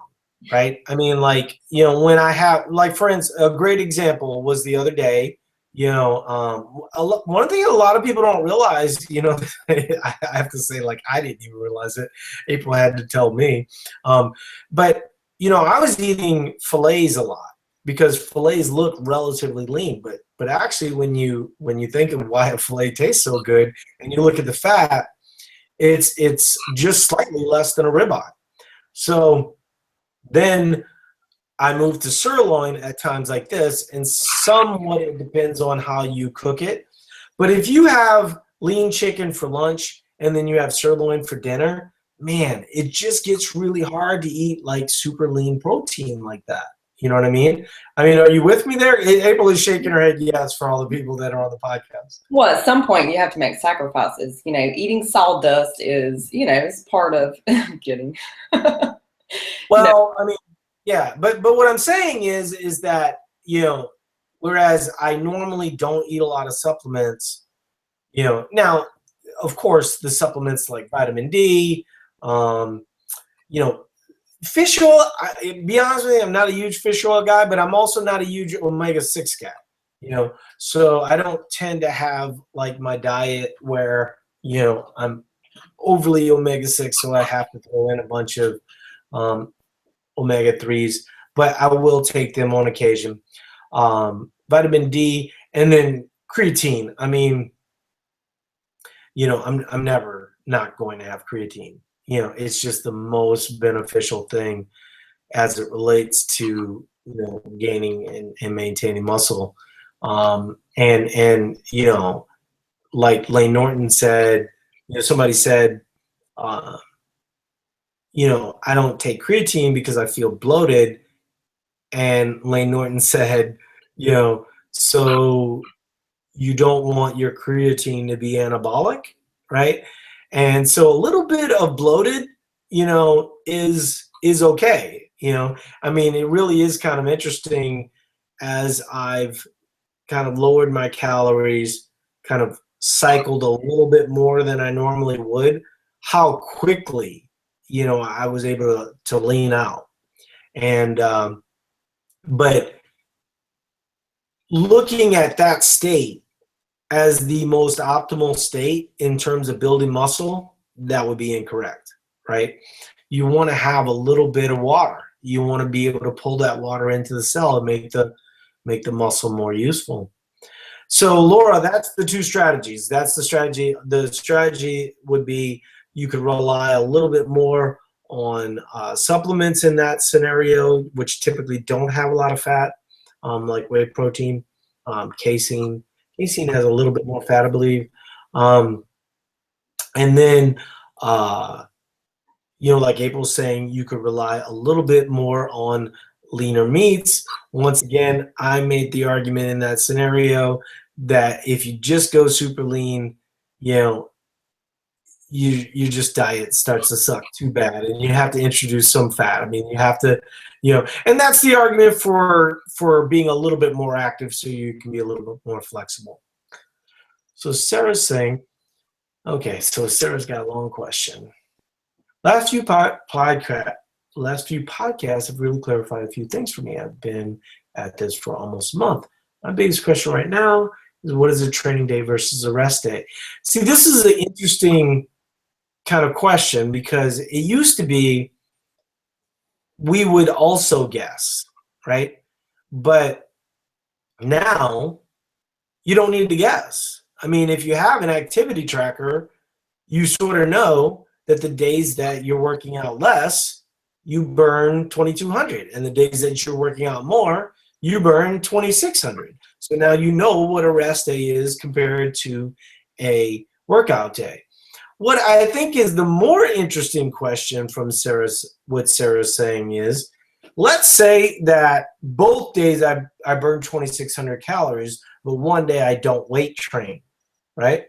right? I mean, like, when I have, like, for instance, a great example was the other day, one thing a lot of people don't realize, I have to say, like, I didn't even realize it. April had to tell me. But, I was eating fillets a lot because fillets look relatively lean, but actually when you think of why a fillet tastes so good and you look at the fat, it's just slightly less than a ribeye. So then I moved to sirloin at times like this, and somewhat it depends on how you cook it. But if you have lean chicken for lunch and then you have sirloin for dinner, man, it just gets really hard to eat like super lean protein like that. You know what I mean? Are you with me there? April is shaking her head yes for all the people that are on the podcast. Well, at some point you have to make sacrifices. Eating sawdust is part of getting. Well, yeah, but what I'm saying is that, whereas I normally don't eat a lot of supplements, now, of course, the supplements like vitamin D, um, fish oil, be honest with you, I'm not a huge fish oil guy, but I'm also not a huge omega-6 guy, so I don't tend to have like my diet where, I'm overly omega-6, so I have to throw in a bunch of omega-3s, but I will take them on occasion. Vitamin D, and then creatine. I'm never not going to have creatine. It's just the most beneficial thing as it relates to gaining and maintaining muscle. And like Lane Norton said, somebody said, I don't take creatine because I feel bloated. And Lane Norton said, so you don't want your creatine to be anabolic, right? And so a little bit of bloated, is okay. It really is kind of interesting as I've kind of lowered my calories, kind of cycled a little bit more than I normally would, how quickly, I was able to lean out. And, but looking at that state as the most optimal state in terms of building muscle, that would be incorrect, right? You want to have a little bit of water. You want to be able to pull that water into the cell and make the muscle more useful. So Laura, that's the two strategies. That's the strategy. The strategy would be you could rely a little bit more on supplements in that scenario, which typically don't have a lot of fat, like whey protein, casein. Casein has a little bit more fat, I believe. And then, like April's saying, you could rely a little bit more on leaner meats. Once again, I made the argument in that scenario that if you just go super lean, your just diet starts to suck too bad, and you have to introduce some fat. You have to, and that's the argument for being a little bit more active, so you can be a little bit more flexible. So Sarah's saying, okay, so Sarah's got a long question. Last few podcasts have really clarified a few things for me. I've been at this for almost a month. My biggest question right now is, what is a training day versus a rest day? See, this is an interesting kind of question, because it used to be we would also guess, right? But now you don't need to guess. If you have an activity tracker, you sort of know that the days that you're working out less, you burn 2,200, and the days that you're working out more, you burn 2,600. So now you know what a rest day is compared to a workout day. What I think is the more interesting question from what Sarah's saying is, let's say that both days I burn 2,600 calories, but one day I don't weight train, right?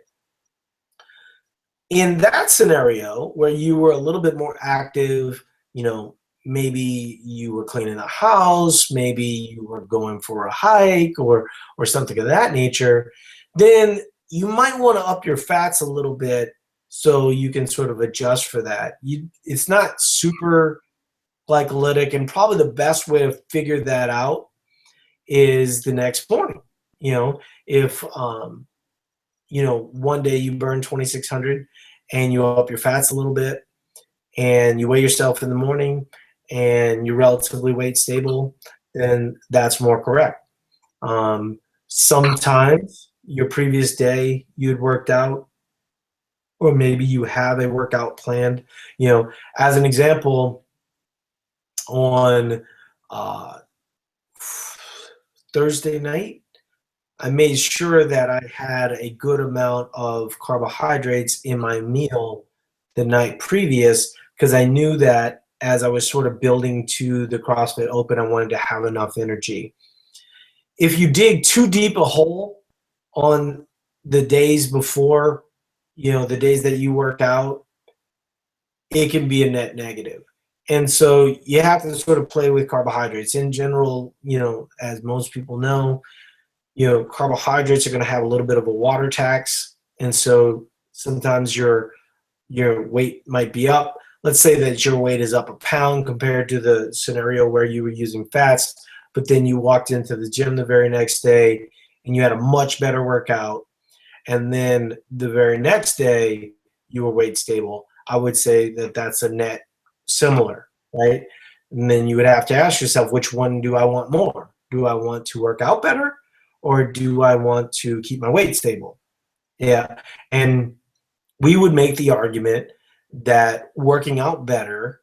In that scenario where you were a little bit more active, maybe you were cleaning the house, maybe you were going for a hike or something of that nature, then you might want to up your fats a little bit so you can sort of adjust for that. It's not super glycolytic, and probably the best way to figure that out is the next morning. If one day you burn 2,600 and you up your fats a little bit and you weigh yourself in the morning and you're relatively weight stable, then that's more correct. Sometimes your previous day you'd worked out, or maybe you have a workout planned. As an example, on Thursday night, I made sure that I had a good amount of carbohydrates in my meal the night previous, because I knew that as I was sort of building to the CrossFit Open, I wanted to have enough energy. If you dig too deep a hole on the days before, the days that you work out, it can be a net negative. And so you have to sort of play with carbohydrates. In general, as most people know, carbohydrates are going to have a little bit of a water tax. And so sometimes your weight might be up. Let's say that your weight is up a pound compared to the scenario where you were using fats, but then you walked into the gym the very next day and you had a much better workout. And then the very next day you were weight stable. I would say that that's a net similar, right? And then you would have to ask yourself, which one do I want more? Do I want to work out better, or do I want to keep my weight stable? Yeah. And we would make the argument that working out better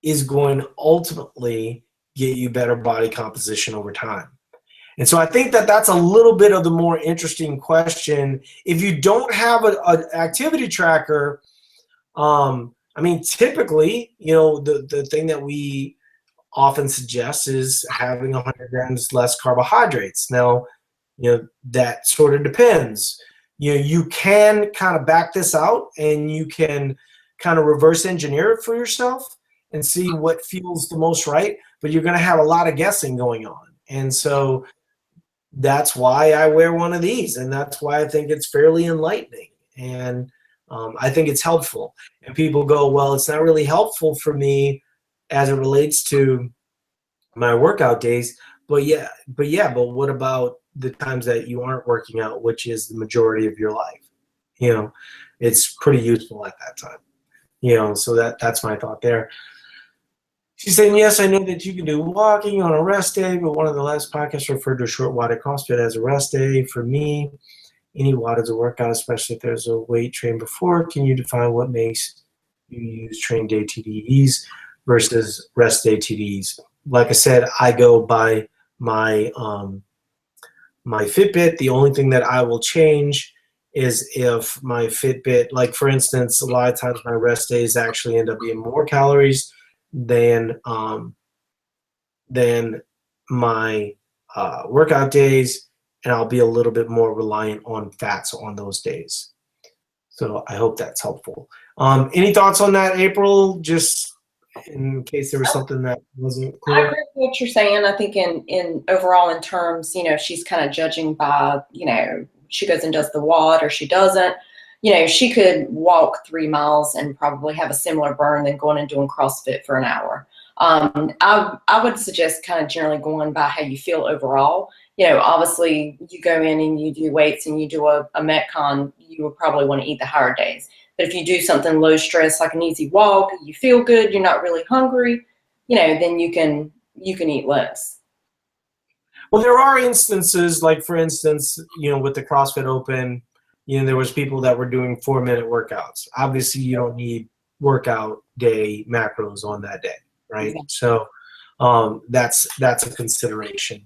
is going to ultimately get you better body composition over time. And so I think that that's a little bit of the more interesting question. If you don't have an activity tracker, typically, the thing that we often suggest is having 100 grams less carbohydrates. Now, that sort of depends. You can kind of back this out and you can kind of reverse engineer it for yourself and see what feels the most right, but you're going to have a lot of guessing going on. And so that's why I wear one of these, and that's why I think it's fairly enlightening. And I think it's helpful. And people go, well, it's not really helpful for me as it relates to my workout days. But what about the times that you aren't working out, which is the majority of your life? It's pretty useful at that time. So that's my thought there. She's saying, yes, I know that you can do walking on a rest day, but one of the last podcasts referred to a short WOD at CrossFit as a rest day. For me, any WOD is a workout, especially if there's a weight train before. Can you define what makes you use train day TDEs versus rest day TDEs? Like I said, I go by my my Fitbit. The only thing that I will change is if my Fitbit, like for instance, a lot of times my rest days actually end up being more calories than my workout days, and I'll be a little bit more reliant on fats on those days. So I hope that's helpful. Any thoughts on that, April? Just in case there was something that wasn't clear. I agree with what you're saying. I think in overall in terms, she's kind of judging by, she goes and does the WOD or she doesn't. She could walk 3 miles and probably have a similar burn than going and doing CrossFit for an hour. I would suggest kind of generally going by how you feel overall. Obviously you go in and you do weights and you do a Metcon, you would probably want to eat the higher days. But if you do something low stress, like an easy walk, you feel good, you're not really hungry, then you can eat less. Well, there are instances, like for instance, with the CrossFit Open, there was people that were doing 4-minute workouts. Obviously, you don't need workout day macros on that day, right? Exactly. So that's a consideration.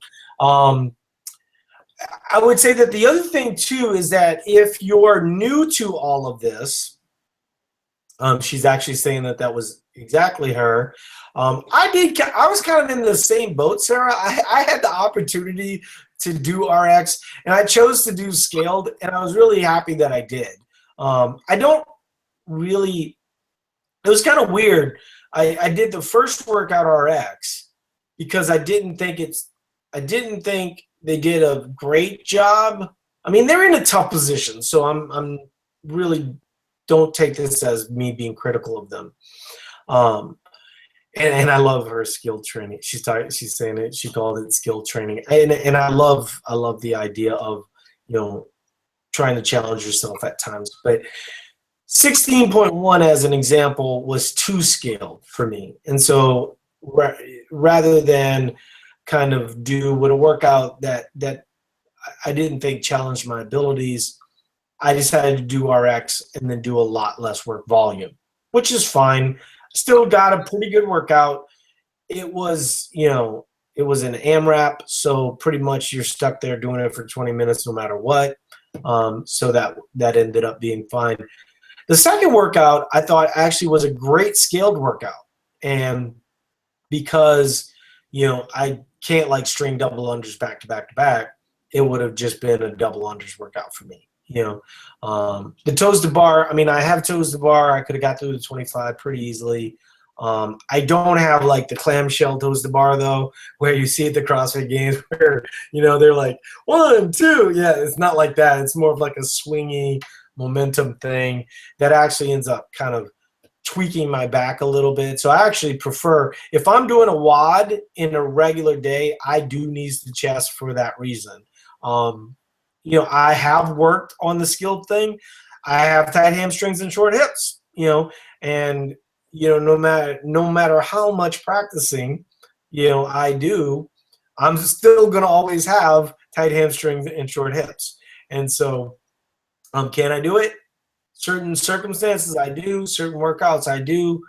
I would say that the other thing too is that if you're new to all of this, she's actually saying that that was exactly her. I was kind of in the same boat, Sarah. I had the opportunity to do RX, and I chose to do scaled, and I was really happy that I did. I don't really. It was kind of weird. I did the first workout RX because I didn't think they did a great job. I mean, they're in a tough position, so I'm really don't take this as me being critical of them. Um, and I love her skill training. She's saying it. She called it skill training, and I love the idea of, you know, trying to challenge yourself at times. But 16.1 as an example was too scaled for me, and so rather than kind of do with a workout that I didn't think challenged my abilities, I decided to do RX and then do a lot less work volume, which is fine. Still got a pretty good workout. It was, you know, it was an AMRAP, so pretty much you're stuck there doing it for 20 minutes no matter what. So that ended up being fine. The second workout I thought actually was a great scaled workout, and because, you know, I can't like string double unders back to back to back, it would have just been a double unders workout for me. You know, the toes to bar. I mean, I have toes to bar. I could have got through the 25 pretty easily. I don't have like the clamshell toes to bar though, where you see at the CrossFit Games where, you know, they're like 1, 2. Yeah, it's not like that. It's more of like a swingy momentum thing that actually ends up kind of tweaking my back a little bit. So I actually prefer, if I'm doing a WOD in a regular day, I do knees to chest for that reason. You know, I have worked on the skilled thing. I have tight hamstrings and short hips, you know, and, you know, no matter how much practicing, you know, I do, I'm still going to always have tight hamstrings and short hips. And so, can I do it? Certain circumstances I do, certain workouts I do.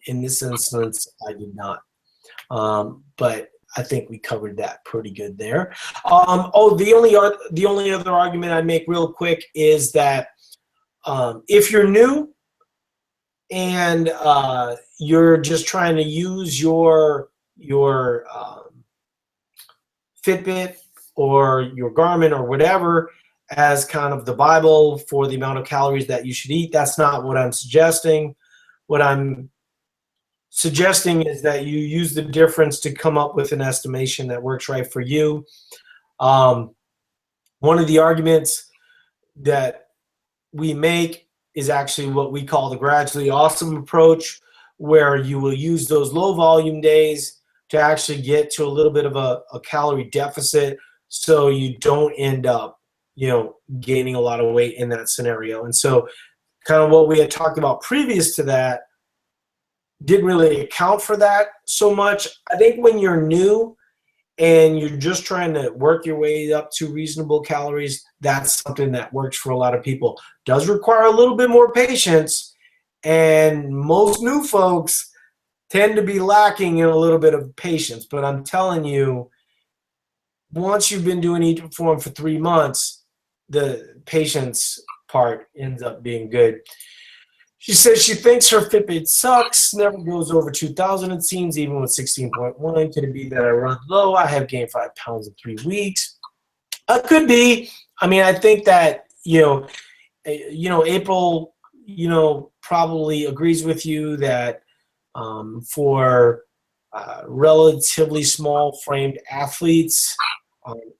In this instance, I did not. But I think we covered that pretty good there. The only other argument I'd make real quick is that if you're new and you're just trying to use your Fitbit or your Garmin or whatever as kind of the Bible for the amount of calories that you should eat, that's not what I'm suggesting. What I'm suggesting is that you use the difference to come up with an estimation that works right for you. One of the arguments that we make is actually what we call the gradually awesome approach, where you will use those low volume days to actually get to a little bit of a calorie deficit so you don't end up, you know, gaining a lot of weight in that scenario. And so kind of what we had talked about previous to that didn't really account for that so much. I think when you're new and you're just trying to work your way up to reasonable calories, that's something that works for a lot of people. Does require a little bit more patience, and most new folks tend to be lacking in a little bit of patience. But I'm telling you, once you've been doing Eat to Perform for 3 months, the patience part ends up being good. She says she thinks her Fitbit sucks, never goes over 2,000 it seems, even with 16.1. Could it be that I run low? I have gained 5 pounds in 3 weeks. Could be. I mean, I think that, April, probably agrees with you that for relatively small framed athletes,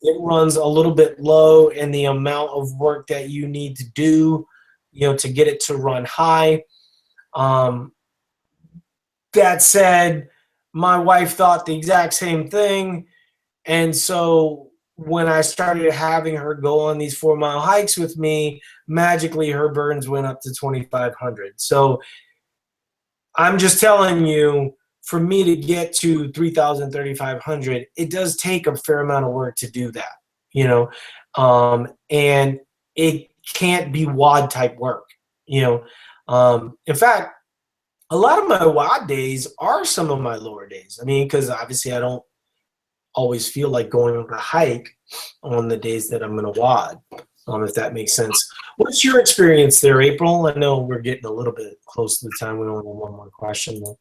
it runs a little bit low in the amount of work that you need to do, to get it to run high. That said, my wife thought the exact same thing. And so when I started having her go on these 4-mile hikes with me, magically her burns went up to 2,500. So I'm just telling you, for me to get to 3,000, 3,500, it does take a fair amount of work to do that, and it can't be WOD type work, in fact, a lot of my WOD days are some of my lower days. I mean, because obviously I don't always feel like going on a hike on the days that I'm going to WOD, if that makes sense. What's your experience there, April? I know we're getting a little bit close to the time. We only have one more question, though.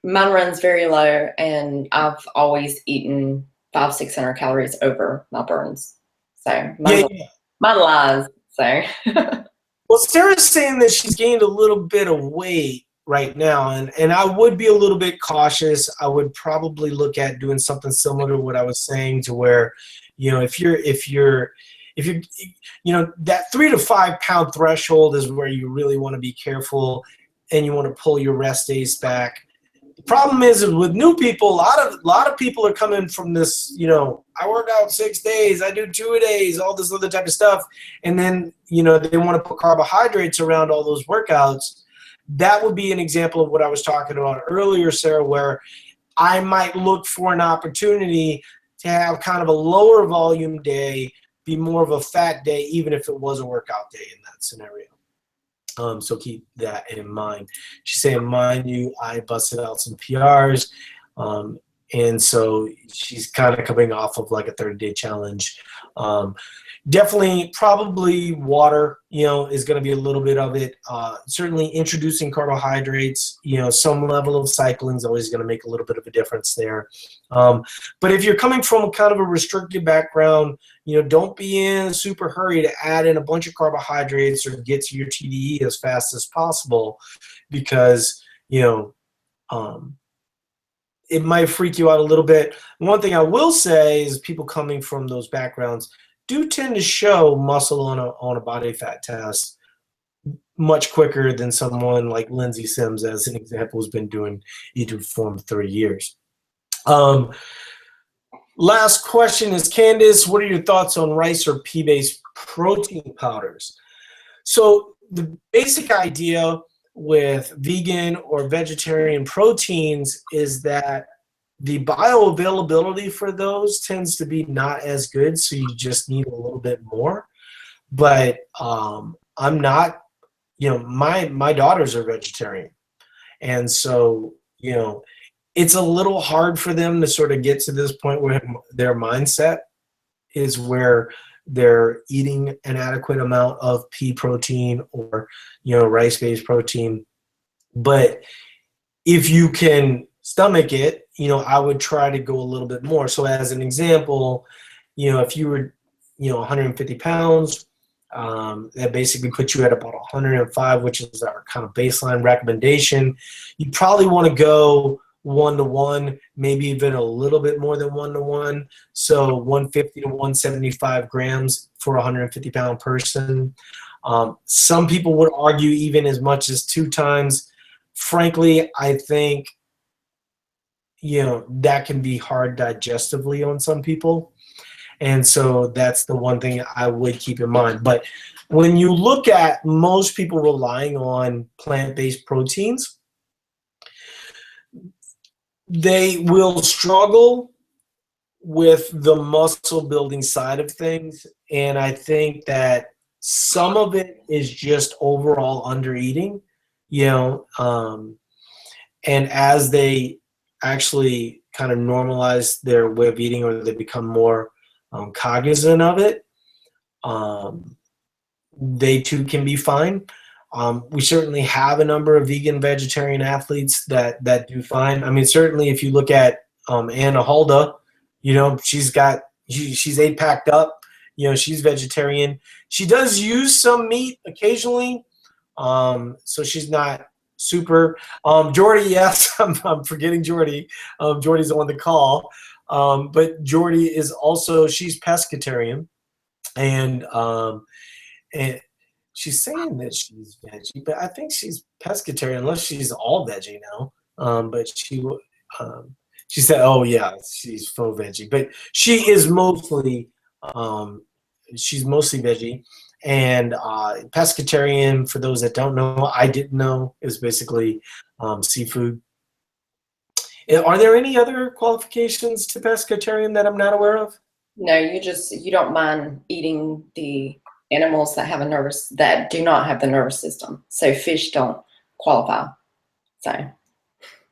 Mine runs very low, and I've always eaten 500-600 calories over my burns. So mine lies. So well, Sarah's saying that she's gained a little bit of weight right now, and I would be a little bit cautious. I would probably look at doing something similar to what I was saying, to where, if you're that 3 to 5 pound threshold is where you really want to be careful, and you want to pull your rest days back. The problem is with new people, a lot of people are coming from this, I work out 6 days, I do 2 days, all this other type of stuff, and then they want to put carbohydrates around all those workouts. That would be an example of what I was talking about earlier, Sarah, where I might look for an opportunity to have kind of a lower volume day be more of a fat day, even if it was a workout day in that scenario. So keep that in mind. She's saying, mind you, I busted out some PRs. And so she's kind of coming off of like a 30-day challenge. Definitely, probably water, is going to be a little bit of it. Certainly introducing carbohydrates, some level of cycling is always going to make a little bit of a difference there. But if you're coming from kind of a restricted background, don't be in a super hurry to add in a bunch of carbohydrates or get to your TDE as fast as possible, because, it might freak you out a little bit. One thing I will say is people coming from those backgrounds do tend to show muscle on a body fat test much quicker than someone like Lindsay Sims, as an example, has been doing Eat Form 30 years. Last question is, Candace, what are your thoughts on rice or pea-based protein powders? So the basic idea with vegan or vegetarian proteins is that the bioavailability for those tends to be not as good, so you just need a little bit more. But I'm not, my daughters are vegetarian, and so it's a little hard for them to sort of get to this point where their mindset is where they're eating an adequate amount of pea protein or rice-based protein. But if you can stomach it, I would try to go a little bit more. So as an example, if you were 150 pounds, that basically puts you at about 105, which is our kind of baseline recommendation. You probably want to go 1-to-1, maybe even a little bit more than 1-to-1. So 150 to 175 grams for a 150-pound person. Some people would argue even as much as 2 times. Frankly, I think that can be hard digestively on some people. And so that's the one thing I would keep in mind. But when you look at most people relying on plant-based proteins, they will struggle with the muscle building side of things. And I think that some of it is just overall under eating, and as they actually kind of normalize their way of eating, or they become more cognizant of it, they too can be fine. We certainly have a number of vegan vegetarian athletes that do fine. I mean, certainly if you look at Anna Hulda, she's 8-packed up, she's vegetarian. She does use some meat occasionally, so she's not super. Jordy, yes, I'm forgetting Jordy. Jordy's on the call. But Jordy is also, she's pescatarian, and she's saying that she's veggie, but I think she's pescatarian unless she's all veggie now. But she said, oh yeah, she's full veggie, but she is mostly she's mostly veggie. And pescatarian, for those that don't know, I didn't know, is basically seafood. Are there any other qualifications to pescatarian that I'm not aware of? No, you don't mind eating the animals that do not have the nervous system. So fish don't qualify. So.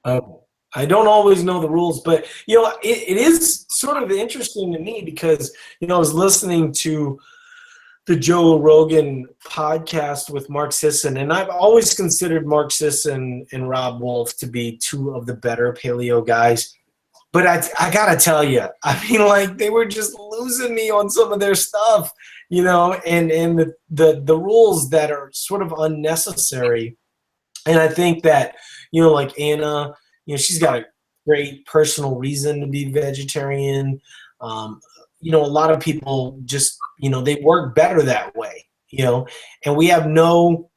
Oh, I don't always know the rules, but it is sort of interesting to me because I was listening to the Joe Rogan podcast with Mark Sisson, and I've always considered Mark Sisson and Rob Wolf to be two of the better paleo guys. But I gotta tell you, I mean, like, they were just losing me on some of their stuff, and the rules that are sort of unnecessary. And I think that, like Anna, she's got a great personal reason to be vegetarian. A lot of people just, they work better that way, and we have no,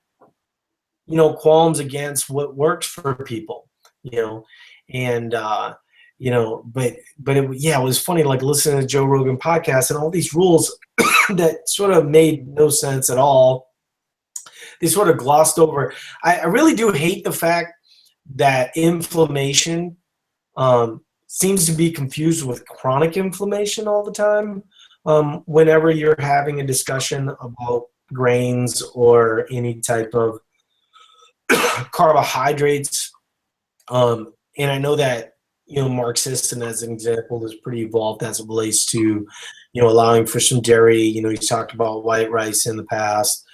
qualms against what works for people, and, it was funny, like listening to Joe Rogan podcast and all these rules that sort of made no sense at all. They sort of glossed over. I really do hate the fact that inflammation seems to be confused with chronic inflammation all the time. Whenever you're having a discussion about grains or any type of carbohydrates, and I know that Mark Sisson, as an example, is pretty evolved as it relates to allowing for some dairy. He's talked about white rice in the past.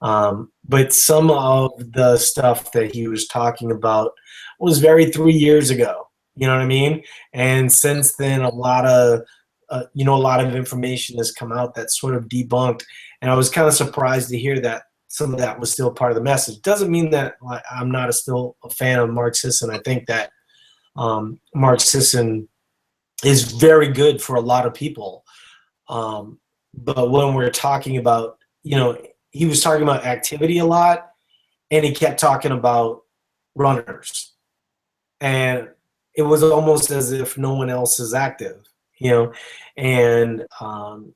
But some of the stuff that he was talking about was very 3 years ago. You know what I mean? And since then, a lot of information has come out that's sort of debunked. And I was kind of surprised to hear that some of that was still part of the message. Doesn't mean that I'm not still a fan of Mark Sisson. I think that Mark Sisson is very good for a lot of people. But when we're talking about, he was talking about activity a lot, and he kept talking about runners. And it was almost as if no one else is active, and,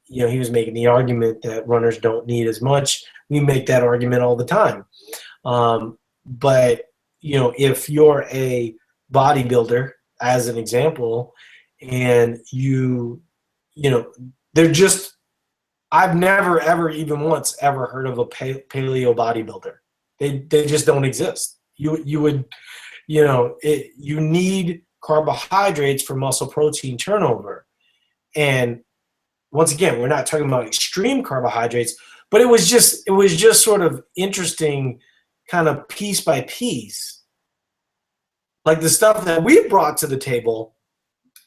he was making the argument that runners don't need as much. We make that argument all the time. But, if you're a bodybuilder, as an example, and they're just, I've never, ever, even once, ever heard of a paleo bodybuilder. They just don't exist. You would, you need carbohydrates for muscle protein turnover. And once again, we're not talking about extreme carbohydrates, but it was just sort of interesting, kind of piece by piece, like the stuff that we brought to the table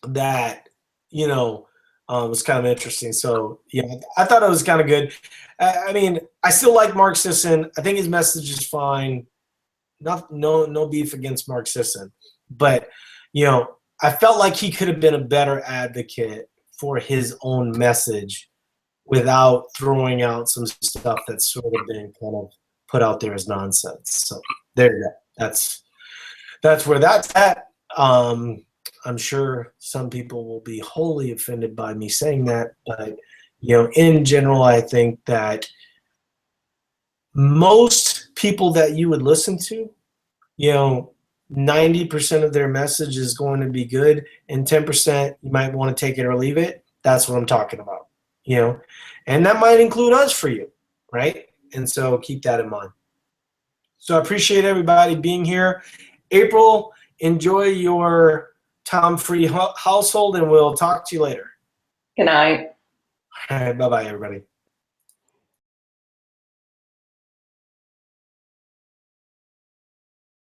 that, was kind of interesting. So, I thought it was kind of good. I mean, I still like Mark Sisson. I think his message is fine. No beef against Mark Sisson. But, I felt like he could have been a better advocate for his own message without throwing out some stuff that's sort of been kind of put out there as nonsense. So there you go. That's where that's at. I'm sure some people will be wholly offended by me saying that, but in general, I think that most people that you would listen to, 90% of their message is going to be good, and 10% you might want to take it or leave it. That's what I'm talking about, and that might include us for you, right? And so keep that in mind. So I appreciate everybody being here. April, enjoy your Tom-free household, and we'll talk to you later. Good night. All right, bye-bye, everybody.